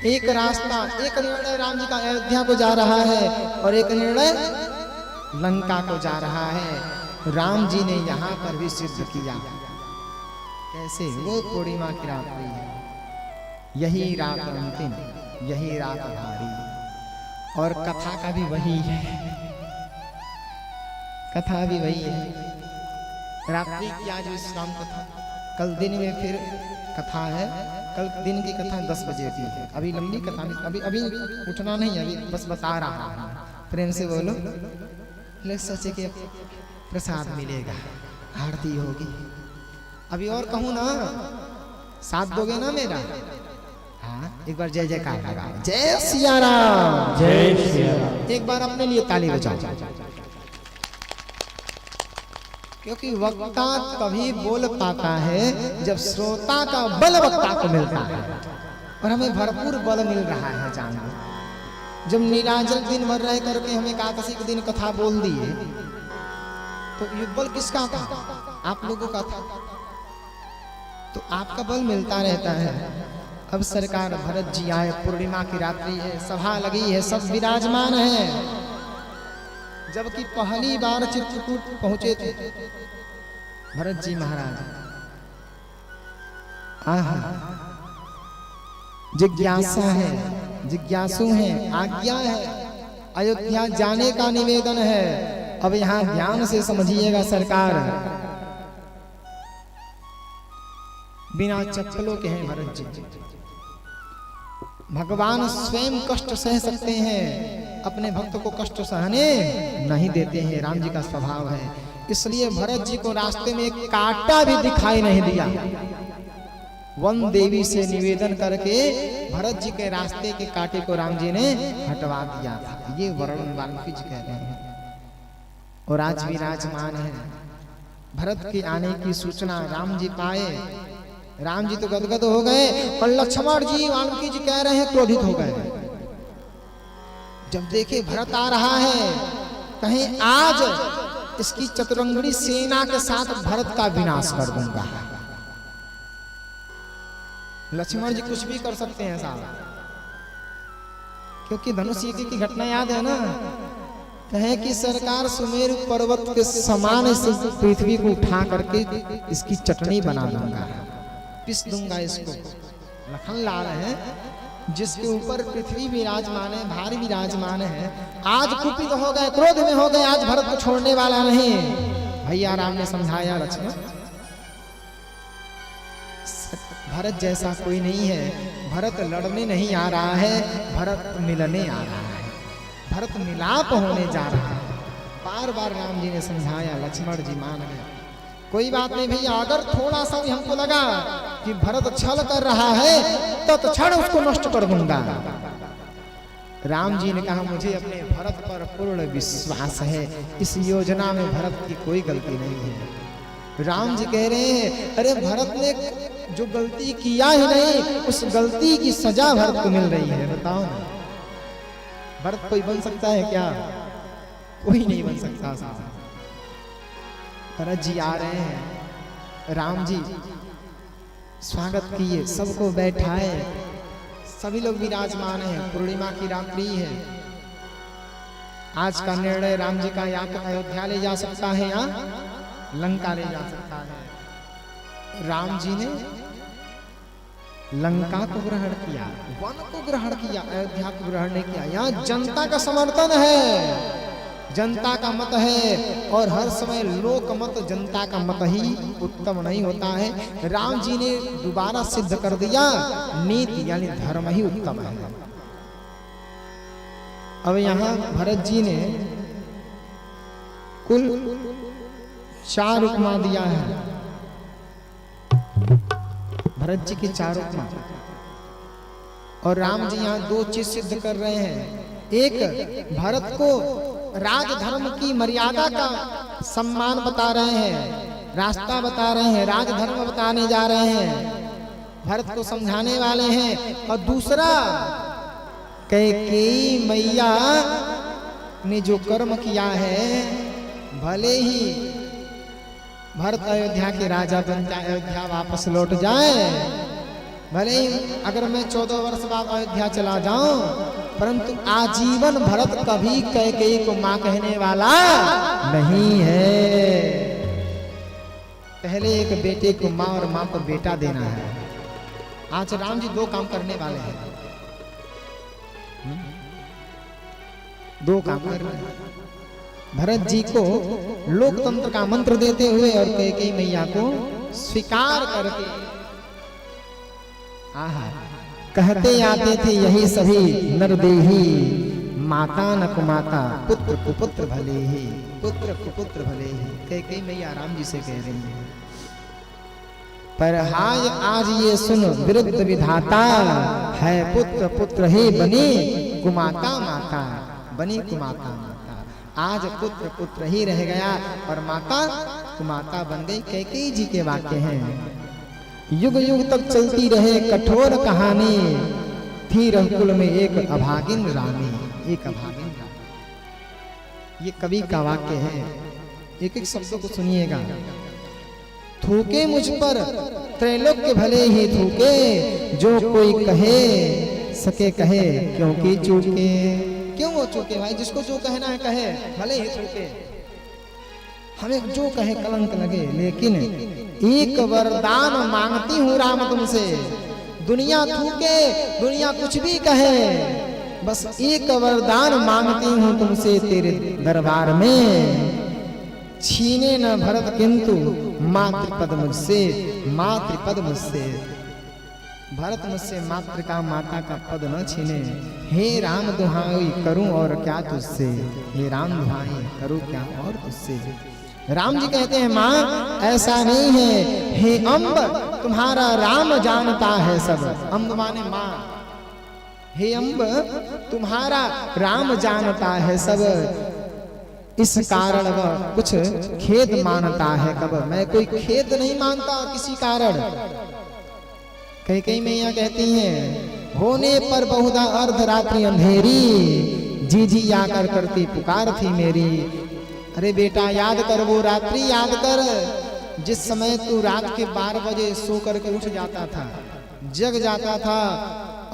एक रास्ता, एक निर्णय राम जी का अयोध्या को जा रहा है, और एक निर्णय लंका को जा रहा है। राम जी ने यहाँ पर भी सिद्ध किया। कैसे? वो पूर्णिमा की रात्रि है, यही रात अंतिम, यही रात भारी, और कथा का भी वही है, कथा भी वही है। रात्रि की आज विश्राम कथा, कल दिन में फिर कथा है। कल दिन की कथा 10 बजे की है। अभी लंबी कथा नहीं, अभी उठना नहीं, अभी बस बता रहा हूँ। प्रेम से बोलो। लोग सोचे कि प्रसाद मिलेगा, आरती होगी। अभी और कहूँ ना, साथ दोगे ना मेरा? हाँ, एक बार जय जयकार लगा, जय सिया राम, जय सिया राम। एक बार अपने लिए ताली बजाओ, क्योंकि वक्ता तभी बोल पाता है जब श्रोता का बल वक्ता को मिलता है, और हमें भरपूर बल मिल रहा है। जानो, जब निराजल दिन भर रह करके हमें एकादशी के दिन कथा बोल दिए, तो ये बल किसका था? आप लोगों का था। तो आपका बल मिलता रहता है। अब सरकार भरत जी आए, पूर्णिमा की रात्रि है, सभा लगी है, सब विराजमान है। जबकि पहली बार चित्रकूट पहुंचे थे भरत जी महाराज। आहा, जिज्ञासा है, जिज्ञासु हैं, आज्ञा है, अयोध्या जाने का निवेदन है। अब यहाँ ध्यान से समझिएगा, सरकार बिना चप्पलों के हैं भरत जी। भगवान स्वयं कष्ट सह सकते हैं, अपने भक्त को कष्ट सहने नहीं देते हैं, राम जी का स्वभाव है। इसलिए भरत जी को रास्ते में एक कांटा भी दिखाई नहीं दिया। वन देवी से निवेदन करके भरत जी के रास्ते के कांटे को राम जी ने हटवा दिया था। ये वर्णन वाल्मीकि जी कह रहे हैं। और आज विराजमान है। भरत के आने की सूचना राम जी पाए, राम जी तो गदगद हो गए और लक्ष्मण जी वाल्मीकि जी कह रहे हैं क्रोधित हो गए। जब देखे भरत आ रहा है, कहीं आज इसकी चतुरंगड़ी सेना के साथ भरत का विनाश कर दूंगा। लक्ष्मण जी कुछ भी कर सकते हैं साहब, क्योंकि धनुष यज्ञ की घटना याद है ना। कहे कि सरकार सुमेरु पर्वत के समान इस पृथ्वी को उठा करके इसकी चटनी बना दूंगा, पिस दूंगा इसको। लखन लाल है जिसके ऊपर पृथ्वी विराजमान है, भारी विराजमान है, आज कुपित हो गए, क्रोध में हो गए, आज भरत को छोड़ने वाला नहीं। भैया राम ने समझाया लक्ष्मण, भरत जैसा कोई नहीं है। भरत लड़ने नहीं आ रहा है, भरत मिलने आ रहा है, भरत मिलाप होने जा रहा है। बार बार राम जी ने समझाया, लक्ष्मण जी मान गए। कोई बात नहीं भैया, अगर थोड़ा सा भी हमको लगा कि भरत छल कर रहा है तो क्षण उसको नष्ट कर दूंगा। राम जी ने कहा, मुझे अपने भरत पर पूर्ण विश्वास है, इस योजना में भरत की कोई गलती नहीं है। राम जी कह रहे हैं, अरे भरत ने जो गलती किया ही नहीं, उस गलती की सजा भरत को मिल रही है। बताओ ना, भरत कोई बन सकता है क्या? कोई नहीं बन सकता साहब। भरत जी आ रहे हैं, राम जी स्वागत किए, सबको बैठाए, सभी लोग विराजमान हैं। पूर्णिमा की रात्रि है। आज का निर्णय राम जी का या तो अयोध्या ले जा सकता है या लंका ले जा सकता है। राम जी ने लंका को ग्रहण किया, वन को ग्रहण किया, अयोध्या को ग्रहण नहीं किया। यहाँ जनता का समर्थन है, जनता का मत है, और हर समय लोक मत, जनता का मत ही उत्तम नहीं होता है। राम जी ने दोबारा सिद्ध कर दिया, नीति यानी धर्म ही उत्तम है। अब यहाँ भरत जी ने कुल 4 उपमा दिया है। भरत जी की 4 उपमा, और राम जी यहाँ 2 चीज सिद्ध कर रहे हैं। एक, भरत को राजधर्म की मर्यादा का सम्मान बता रहे हैं, रास्ता बता रहे हैं, राजधर्म बताने जा रहे हैं, भरत को समझाने वाले हैं। और दूसरा, कैकेयी मैया ने जो कर्म किया है, भले ही भरत अयोध्या के राजा बन जाए, अयोध्या वापस लौट जाए, भले ही अगर मैं 14 वर्ष बाद अयोध्या चला जाऊं, परंतु आजीवन भरत कभी कैकेयी को मां कहने वाला नहीं है। पहले एक बेटे को मां और मां को बेटा देना है। आज राम जी 2 काम करने वाले हैं, 2 काम कर रहे हैं। भरत जी को लोकतंत्र का मंत्र देते हुए और कैकेयी मैया को स्वीकार करके, आहा, कहते आते थे यही सभी नरदेही, माता न कुमाता, पुत्र कुपुत्र भले ही, पुत्र कुपुत्र भले ही। कैकेयी मैया राम जी से कह रही है, पर हाय आज ये सुन विरुद्ध विधाता, है पुत्र पुत्र ही बनी कुमाता माता, बनी कुमाता माता। आज पुत्र पुत्र ही रह गया और माता कुमाता बन गई। कैकेयी जी के वाक्य हैं, युग युग तक चलती रहे कठोर कहानी, थी रघुकुल में एक अभागिन रानी, एक अभागिन रानी। ये कवि का वाक्य है, एक एक शब्दों को सुनिएगा। थूके मुझ पर त्रैलोक्य भले ही थूके, जो कोई कहे सके कहे, क्योंकि चूके। क्यों वो चूके भाई? जिसको जो कहना है कहे, भले ही चूके, हमें जो कहे कलंक लगे, लेकिन एक वरदान मांगती हूँ राम तुमसे। दुनिया थूके, दुनिया कुछ भी कहे, बस एक वरदान मांगती हूँ तुमसे तेरे दरबार में। छीने न भरत किंतु मातृपद मुझसे, मातृपद मुझसे। भरत मुझसे मातृ का, माता का पद न छीने। हे राम दुहाई करूं और क्या तुझसे, हे राम दुहाई करूं क्या और तुझसे। राम जी कहते हैं माँ ऐसा नहीं है, हे अम्ब तुम्हारा राम जानता है सब। अम्ब माने माँ, हे अम्ब तुम्हारा राम जानता है सब, इस कारण वह कुछ खेद मानता है कब। मैं कोई खेद नहीं मानता किसी कारण। कई मैया कहती हैं होने पर बहुधा अर्धरात्रि अंधेरी, जी जी आकर करती पुकार थी मेरी। अरे बेटा याद कर वो रात्रि, याद कर जिस समय तू रात के 12 बजे सो करके उठ जाता था, जग जाता था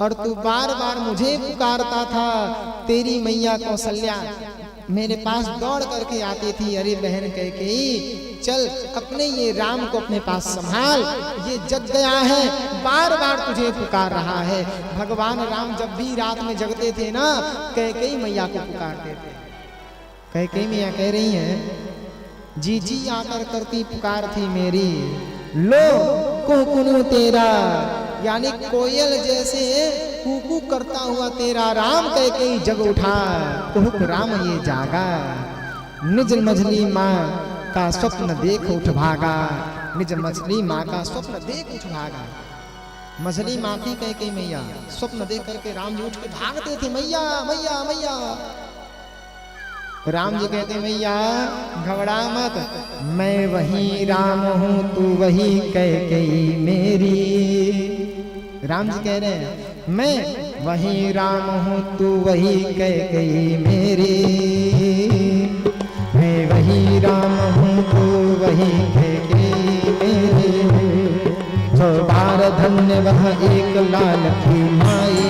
और तू बार बार मुझे पुकारता था। तेरी मैया कौशल्या मेरे पास दौड़ करके आती थी, अरे बहन कैकेयी चल अपने ये राम को अपने पास संभाल, ये जग गया है, बार बार तुझे पुकार रहा है। भगवान राम जब भी रात में जगते थे ना, कैकेयी मैया को पुकारते थे। कैकेयी मैया कह रही हैं जी जी आकर करती पुकार थी मेरी, लो कुहकुनु तेरा, यानी कोयल जैसे कूकू करता हुआ तेरा राम कैकेयी जग उठा। कुहुक राम ये जागा, निज मझली माँ का स्वप्न देख उठ भागा। निज मछली माँ का स्वप्न देख उठ भागा। मछली माँ थी कैकेयी मैया, स्वप्न देख करके राम जी उठ के भागते थे, मैया मैया मैया। राम जी कहते मैया घबरा मत, मैं वही राम हूँ तू वही कैकेयी मेरी। राम जी कह रहे हैं मैं वही राम हूँ तू वही कैकेयी मेरी, मैं वही राम हूँ तू वही कैकेयी मेरी। 100 बार धन्य वह एक लाल की माई,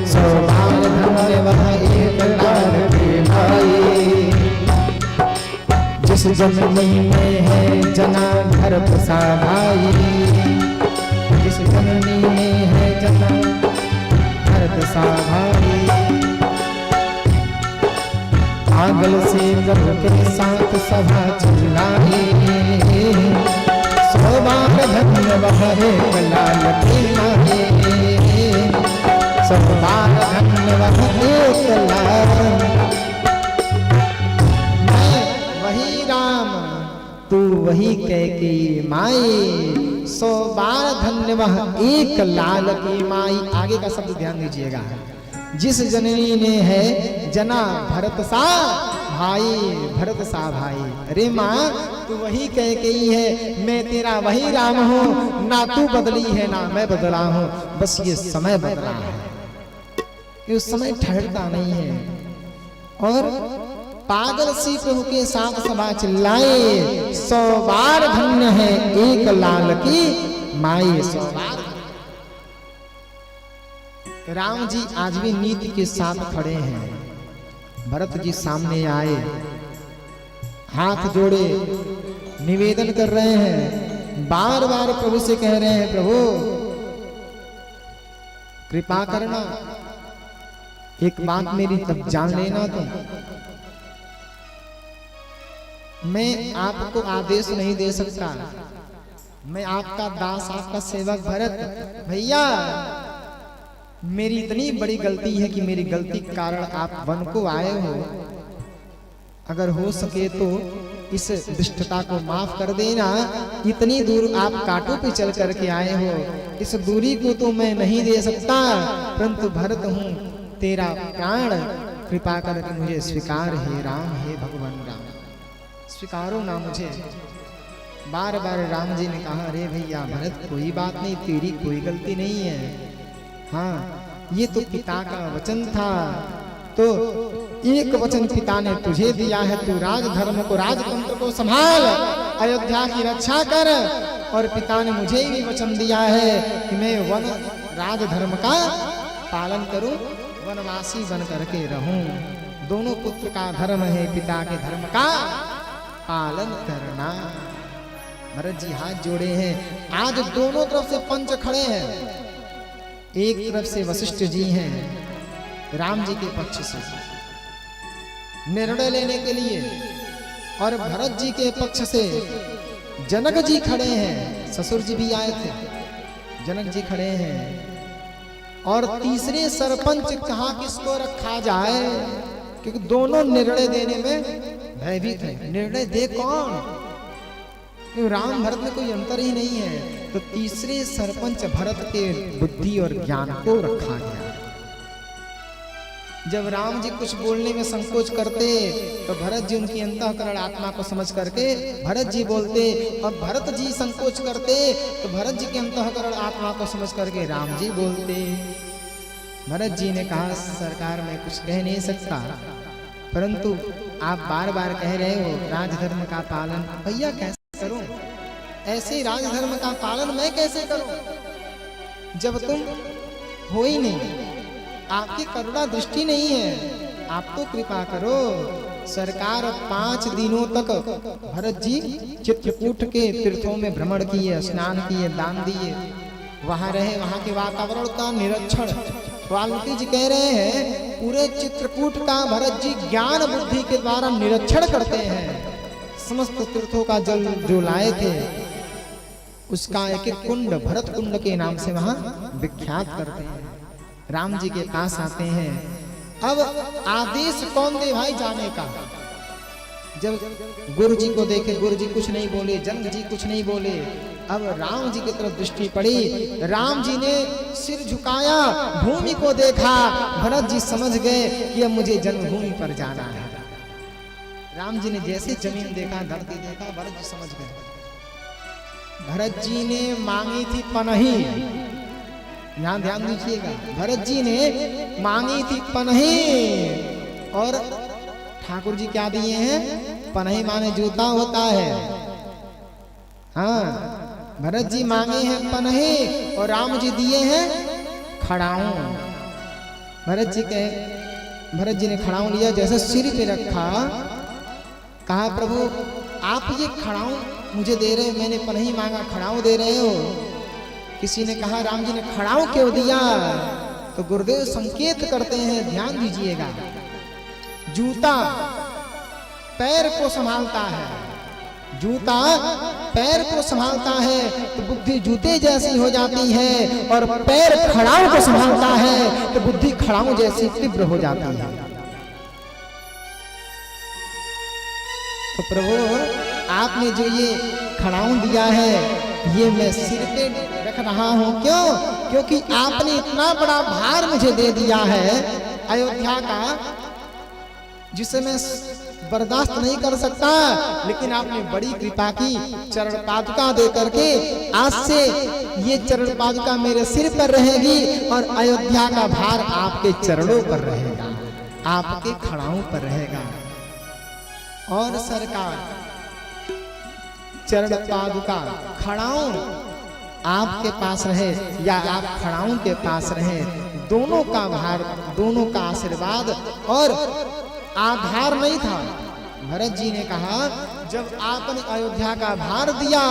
100 बार धन्य वह एक लाल की माई। जिस जननी में है जना भरत सा भाई, जिस जननी में है जना भरत सा भाई। पागल से प्रभु के साथ सभा चिल्लाई, 100 बार धन्य वह एक लाल की माई, 100 बार धन्य वह एक लाल। वही राम तू वही कैकेयी माई, 100 बार धन्य वह एक लाल की माई। आगे का शब्द ध्यान दीजिएगा, जिस जननी ने है जना भरत सा भाई, भरत सा भाई। अरे माँ तू वही कैकेयी है, मैं तेरा वही राम हूँ, ना तू बदली है ना मैं बदला हूँ, बस ये समय बदला है, ये उस समय ठहरता नहीं है। और पागल सी प्रभु के साथ सभा चिल्लाए, 100 बार धन्य है एक लाल की माई। 100 बार। राम जी आज भी नीति के साथ खड़े हैं। भरत जी सामने आए, हाथ जोड़े निवेदन कर रहे हैं, बार बार प्रभु से कह रहे हैं प्रभु कृपा करना, एक बात मेरी तब जान लेना तुम, मैं आपको आदेश नहीं दे सकता, मैं आपका दास आपका सेवक भरत। भैया मेरी इतनी बड़ी गलती है कि मेरी गलती के कारण आप वन को आए हो, अगर हो सके तो इस दुष्टता को माफ कर देना। इतनी दूर आप कांटों पे चल करके आए हो, इस दूरी को तो मैं नहीं दे सकता, परंतु भरत हूँ तेरा प्राण, कृपा करके मुझे स्वीकार हे राम, हे भगवान राम, स्वीकारो ना मुझे। बार बार राम जी ने कहा अरे भैया भरत कोई बात नहीं, तेरी कोई गलती नहीं है, हाँ ये तो पिता का वचन था, तो एक वचन पिता ने तुझे दिया है, तू राजधर्म को राजतंत्र को संभाल, अयोध्या की रक्षा कर, और पिता ने मुझे भी वचन दिया है कि मैं वन राजधर्म का पालन करूं, वनवासी बन करके रहूं। दोनों पुत्र का धर्म है पिता के धर्म का पालन करना। भरत जी हाथ जोड़े हैं, आज दोनों तरफ से पंच खड़े हैं, एक तरफ से वशिष्ठ जी हैं राम जी के पक्ष से निर्णय लेने के लिए, और भरत जी के पक्ष से जनक जी खड़े हैं, ससुर जी भी आए थे, जनक जी खड़े हैं, और तीसरे सरपंच कहाँ किसको रखा जाए, क्योंकि दोनों निर्णय देने में भयभीत है। निर्णय दे कौन? क्योंकि राम भरत में कोई अंतर ही नहीं है। तो तीसरे सरपंच भरत के बुद्धि और ज्ञान को रखा गया। जब राम जी कुछ बोलने में संकोच करते तो भरत जी उनकी अंतःकरण आत्मा को समझ करके भरत जी बोलते, और भरत जी संकोच करते तो भरत जी के अंतःकरण आत्मा को समझ करके राम जी बोलते। भरत जी ने कहा, सरकार मैं कुछ कह नहीं सकता, परंतु आप बार बार कह रहे हो राजधर्म का पालन, भैया कैसे करूं? ऐसे राजधर्म का पालन मैं कैसे करूं जब तुम हो ही नहीं, आपकी करुणा दृष्टि नहीं है। आप तो कृपा करो। सरकार 5 दिनों तक भरत जी चित्रकूट के तीर्थों में भ्रमण किए, स्नान किए, दान दिए, वहां रहे, वहां के वातावरण का निरीक्षण। वाल्मीकि जी कह रहे हैं पूरे चित्रकूट का भरत जी ज्ञान बुद्धि के द्वारा निरीक्षण करते हैं। समस्त तीर्थों का जल जो लाए थे उसका एक एक कुंड भरत कुंड के नाम से वहां विख्यात करते हैं। राम जी के पास आते हैं। अब आदेश कौन दे भाई जाने का? जब गुरु जी को देखे, गुरु जी कुछ नहीं बोले, जनक जी कुछ नहीं बोले। अब राम जी की तरफ दृष्टि पड़ी, राम जी ने सिर झुकाया, भूमि को देखा। भरत जी समझ गए कि अब मुझे जन्मभूमि पर जाना है। राम जी ने जैसे जमीन देखा, धरती देखा, भरत जी समझ गए। भरत जी ने मांगी थी पनही, यहां ध्यान दीजिएगा, भरत जी ने मांगी थी पनही, और ठाकुर जी क्या दिए हैं? पनही माने जूता होता है। हाँ, भरत जी मांगे हैं पनही और राम जी दिए हैं खड़ाऊं। भरत जी ने खड़ाऊं लिया, जैसे सिर पे रखा, कहा प्रभु आप ये खड़ाऊं मुझे दे रहे हो, मैंने पनही मांगा, खड़ाऊं दे रहे हो। किसी ने कहा राम जी ने खड़ाऊं क्यों दिया? तो गुरुदेव संकेत करते हैं, ध्यान दीजिएगा। जूता पैर को संभालता है, जूता पैर को संभालता है तो बुद्धि जूते जैसी हो जाती है, और पैर खड़ाऊं को संभालता है तो बुद्धि खड़ाऊं जैसी तीव्र हो जाती है। तो प्रभु आपने जो ये खड़ाऊं दिया है ये मैं सिर पे रख रहा हूं। क्यों? क्योंकि आपने इतना बड़ा भार मुझे दे दिया है अयोध्या का, जिसे मैं बर्दाश्त नहीं कर सकता, लेकिन आपने बड़ी कृपा की, चरण पादुका दे करके आज से ये चरण पादुका मेरे सिर पर रहेगी और अयोध्या का भार आपके चरणों पर रहेगा, आपके खड़ाऊं पर रहेगा। और सरकार चरण पादुका खड़ाऊं आपके पास रहे या आप खड़ाऊं के पास रहे, दोनों का भार, दोनों का आशीर्वाद और आधार नहीं था। भरत जी ने कहा जब आपने अयोध्या का भार दिया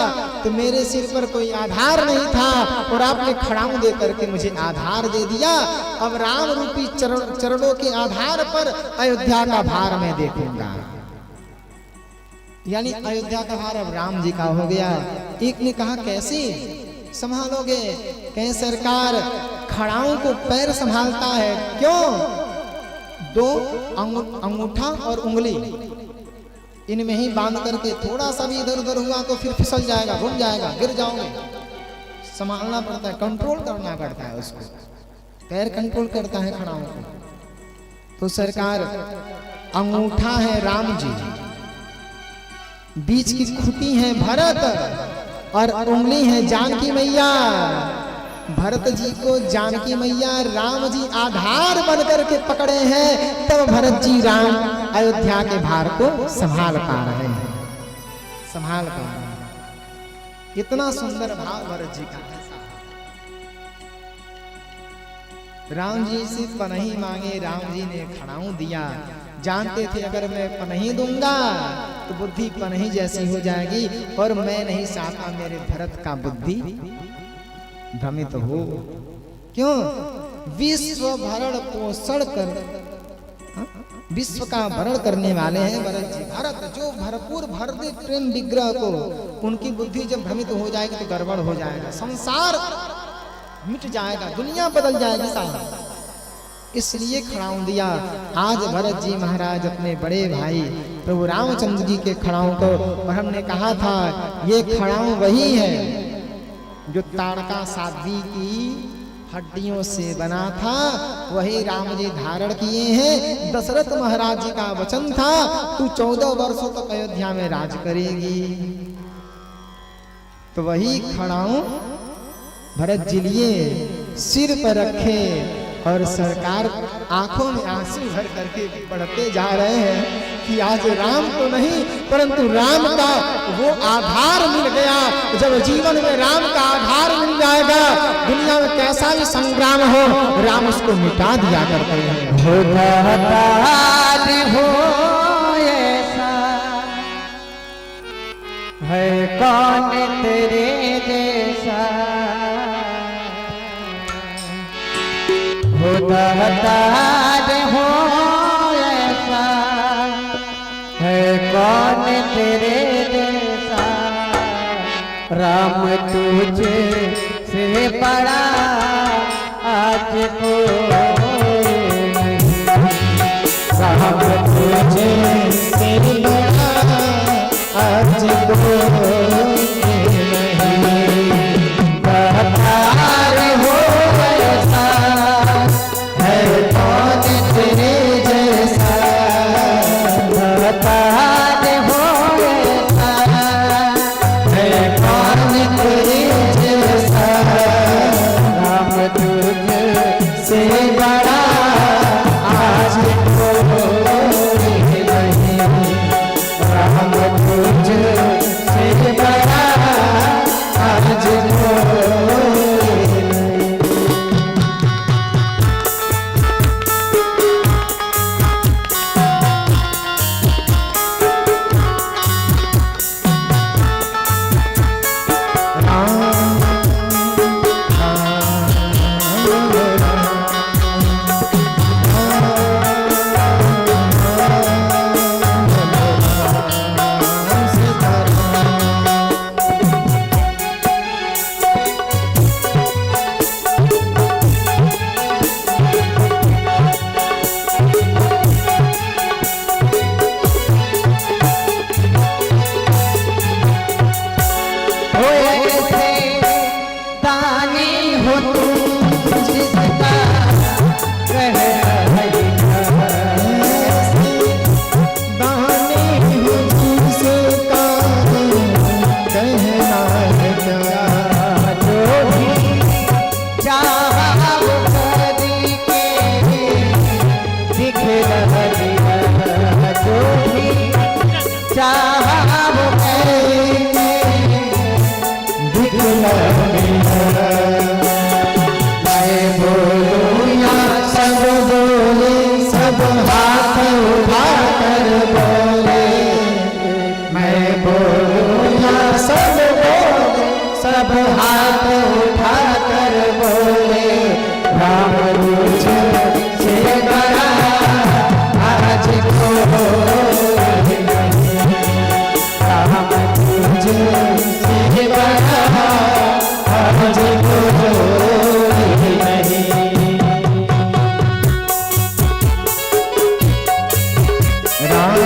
तो मेरे सिर पर कोई आधार नहीं था, और आपने खड़ाऊं दे करके मुझे आधार दे दिया। अब राम रूपी चरणों के आधार पर अयोध्या का भार मैं देखूंगा। यानी अयोध्या का भार अब राम जी का हो गया। एक ने कहा कैसे संभालोगे? कहे सरकार खड़ाऊं को पैर संभालता है। क्यों? 2 अंगूठा और उंगली इनमें ही बांध करके थोड़ा सा भी इधर उधर हुआ तो फिर फिसल जाएगा, घूम जाएगा, गिर जाओगे। संभालना पड़ता है, कंट्रोल करना पड़ता है उसको। पैर कंट्रोल करता है खड़ाऊं को। तो सरकार अंगूठा है राम जी, बीच की खुटी है भरत और उंगली है जानकी मैया। भरत जी को जानकी मैया राम जी आधार बनकर के पकड़े हैं, तब भरत जी राम अयोध्या के भार को संभाल पा रहे हैं, संभाल पा रहे हैं। इतना सुंदर भाव भरत जी का। राम जी से पनही मांगे, राम जी ने खड़ाऊं दिया। जानते थे अगर मैं पनही दूंगा तो बुद्धि पनही जैसी हो जाएगी, और मैं नहीं चाहता मेरे भरत का बुद्धि भ्रमित हो। क्यों? विश्व भरण पोषण कर, विश्व का भरण करने वाले हैं भरत जी। भरत जो भरपूर भर दे प्रेम विग्रह को, उनकी बुद्धि जब भ्रमित हो जाएगी तो गड़बड़ हो जाएगा, संसार मिट जाएगा, दुनिया बदल जाएगी सारा। इसलिए खड़ाऊं दिया। आज भरत जी महाराज अपने बड़े भाई प्रभु रामचंद्र जी के खड़ाऊं को, और हमने कहा था ये खड़ाऊं वही है जो ताड़का साध्वी की हड्डियों से बना था, वही राम जी धारण किए हैं। दशरथ महाराज जी का वचन था तू 14 वर्षों तक अयोध्या में राज करेगी, तो वही खड़ाऊं भरत जी लिए सिर पर रखे और सरकार आंखों में आंसू भर करके बढ़ते जा रहे हैं कि आज राम तो नहीं परंतु राम का वो आधार मिल गया। जब जीवन में राम का आधार मिल जाएगा, दुनिया में कैसा भी संग्राम हो राम उसको मिटा दिया करते हैं। हो ऐसा है कौन तेरे जैसा, खुदादार हो ऐसा है कौन तेरे जैसा, राम तुझे से बड़ा आज कोई नहीं, राम तुझे से बड़ा आज कोई नहीं, खुदादार हो ऐसा है कौन तेरे जैसा, खुदादार हो ऐसा है कौन तेरे जैसा, राम तुझे से बड़ा आज कोई नहीं, राम तुझे से बड़ा आज कोई सब हाथ उठा कर बोले, राम तुझे से बड़ा आज कोई नहीं, राम तुझे से बड़ा आज कोई नहीं, राम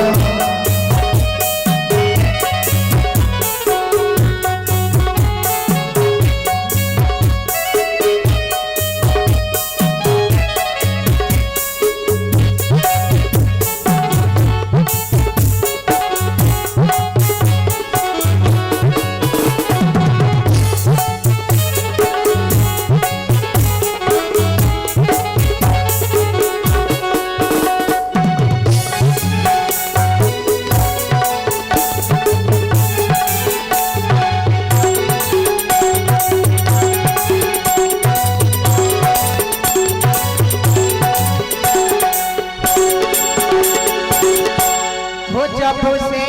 जब से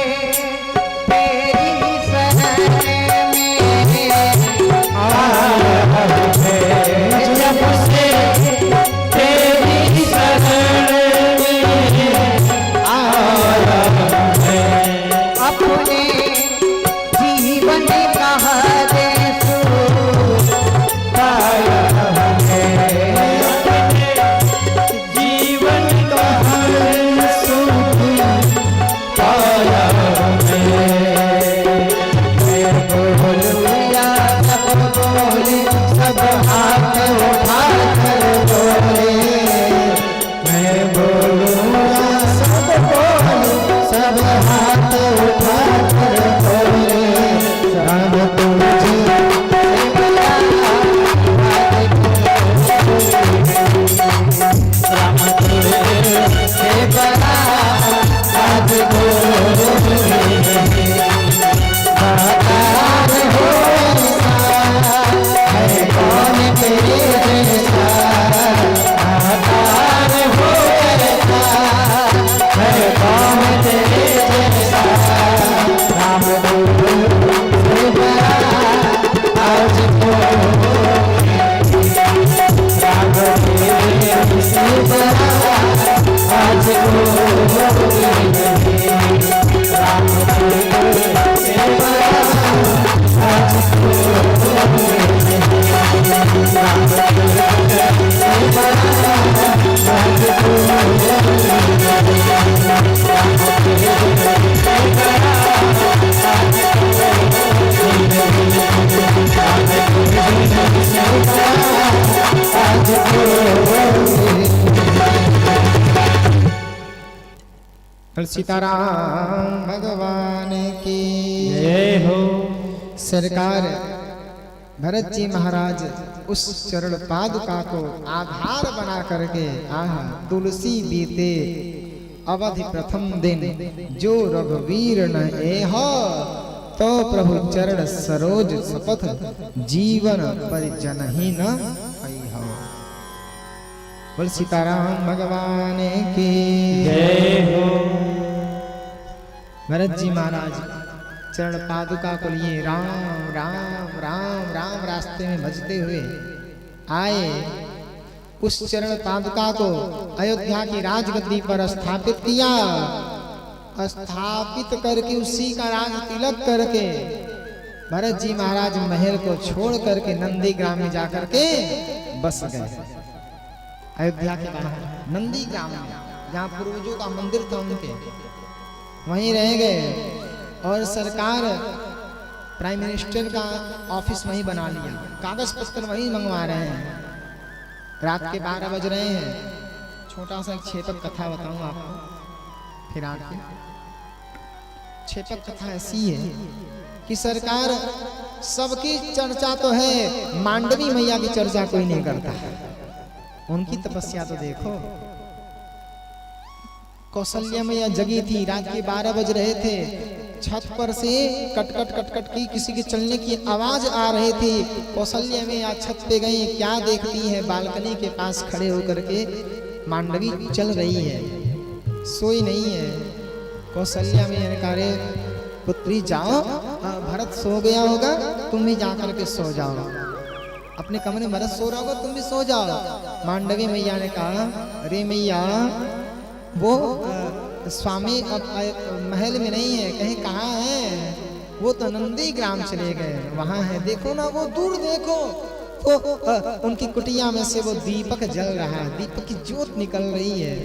तेरी शरण में आया है, जब से तेरी शरण में आया है, अपने जीवन का देश पाया है, बोल सीताराम भगवान की जय हो। सरकार भरत जी महाराज उस चरण पादुका को आधार बना करके तुलसी बीते अवधि प्रथम दिन जो रघुवीर न एह तो प्रभु चरण सरोज सपथ जीवन परिजन ही न हो। बोल सीताराम भगवान की जय हो। भरत जी महाराज चरण पादुका को लिए राम राम राम राम रास्ते में भजते हुए आए। उस चरण पादुका को अयोध्या की राजगद्दी पर स्थापित किया। स्थापित करके उसी का राज तिलक करके भरत जी महाराज महल को छोड़ करके नंदी ग्राम में जाकर के बस गए। अयोध्या के बाहर नंदी ग्राम में जहाँ पूर्वजों का मंदिर था उनके, वहीं रह गए। और सरकार प्राइम मिनिस्टर का ऑफिस वहीं बना लिया, कागज पत्र वहीं मंगवा रहे हैं। रात के 12 बज रहे हैं। छोटा सा एक छेपक कथा बताऊं आपको फिर आगे। छेपक कथा ऐसी है कि सरकार सबकी चर्चा तो है, मांडवी मैया की चर्चा कोई नहीं करता। उनकी तपस्या तो देखो। कौशल्या मैया जगी थी, रात के 12 बज रहे थे। छत पर से कटकट कटकट की किसी के चलने की आवाज आ रही थी। कौशल्या मैया छत पे गई, क्या देखती है, बालकनी के पास खड़े होकर के मांडवी चल रही है, सोई नहीं है। कौशल्या मैया ने कहा, पुत्री जाओ, भरत सो गया होगा, तुम भी जाकर के सो जाओ। अपने कमरे में भरत सो रहा होगा, तुम भी सो जाओ। मांडवी मैया ने कहा, अरे मैया वो स्वामी अब महल में नहीं है, कहीं कहाँ है? वो तो नंदी ग्राम चले गए, वहां है, देखो ना वो दूर देखो, वो उनकी कुटिया में से वो दीपक जल रहा है, दीपक की ज्योत निकल रही है।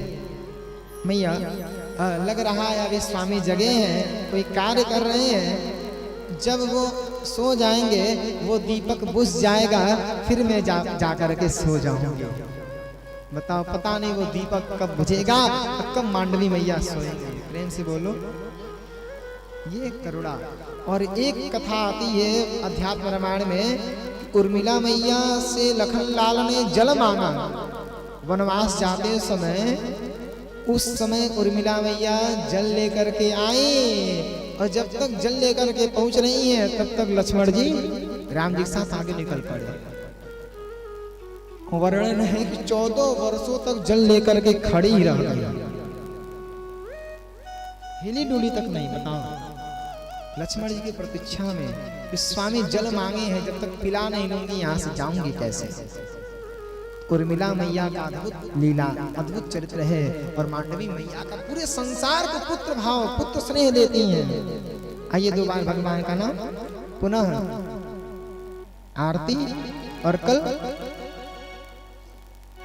मैया लग रहा है अभी स्वामी जगे हैं, कोई कार्य कर रहे हैं। जब वो सो जाएंगे वो दीपक बुझ जाएगा, फिर मैं जाकर के सो जाऊंगी। बताओ, पता नहीं वो दीपक कब बुझेगा, कब मांडवी मैया सोएंगे। प्रेम से बोलो, ये करुणा। और एक कथा आती है अध्यात्म रामायण में, उर्मिला मैया से लखन लाल ने जल मांगा वनवास जाते समय। उस समय उर्मिला मैया जल लेकर के आई, और जब तक जल लेकर के पहुंच रही है तब तक लक्ष्मण जी राम जी के साथ आगे निकल पड़े। वर्णन है कि 14 वर्षों तक जल लेकर के खड़ी ही रह गई, हिली डुली तक नहीं। बताओ, लक्ष्मण जी की प्रतीक्षा में कि स्वामी जल मांगे हैं, जब तक पिला नहीं लूंगी यहाँ से जाऊंगी कैसे। उर्मिला मैया का अद्भुत लीला, अद्भुत चरित्र है। और मांडवी मैया का पूरे संसार को पुत्र भाव, पुत्र स्नेह देती हैं। आइए 2 बार भगवान का नाम पुनः आरती। और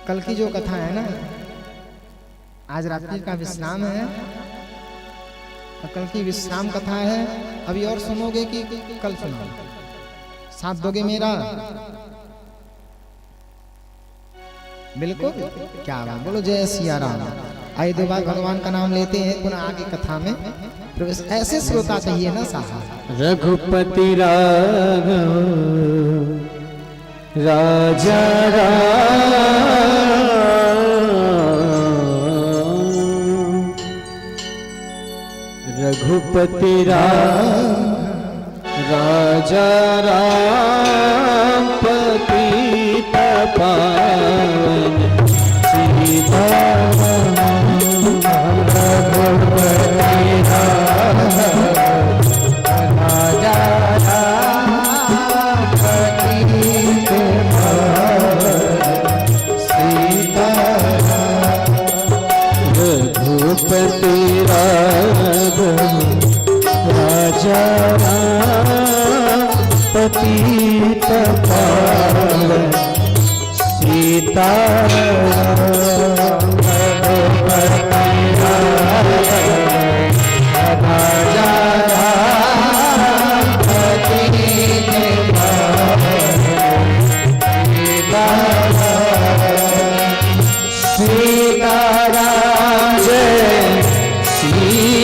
कल की जो कथा है ना, आज रात्रि का विश्राम है, और कल की विश्राम कथा है। अभी और सुनोगे कि कल सुनो? साथ दोगे मेरा? बिल्कुल, क्या बात, बोलो जय सिया राम। आइए 2 बार भगवान का नाम लेते हैं, पुनः आगे कथा में प्रवेश। ऐसे श्रोता चाहिए ना साहब। रघुपति राघव राजा राम, रघुपति राम राजा राम, पतित पावन सीताराम। रघुपति राम राजा राम, पतित पावन सीताराम। रघुपति राघव राजा राम, पतित पावन सीताराम। रघुपति राजा राम, पतित पावन सीताराम। सीताराम जय श्री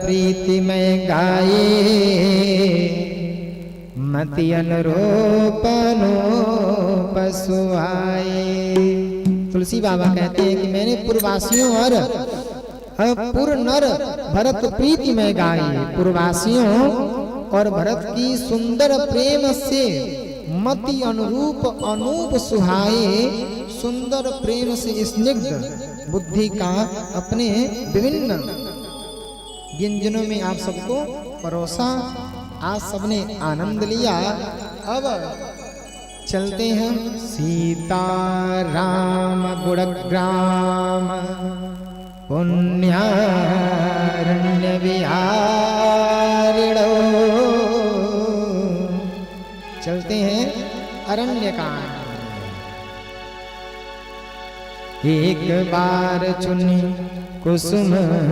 प्रीति में गाए मति अनुरूप पशुआए। तुलसी बाबा कहते हैं कि मैंने पूर्ववासियों और पूर्व नर भरत प्रीति में गाए, पूर्ववासियों और भरत की सुंदर प्रेम से मति अनुरूप अनूप सुहाए, सुंदर प्रेम से स्निग्ध बुद्धि का अपने विभिन्न व्यंजनों में आप सबको परोसा, आप सबने आनंद लिया। अब चलते हैं सीता राम गुणग्राम पुण्यारण्य विहारिणो। चलते हैं अरण्यकांड। एक बार चुनी कुसुम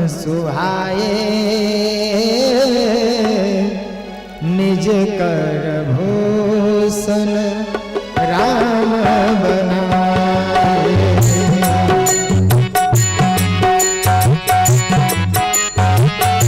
सुहाए, निज कर भूषण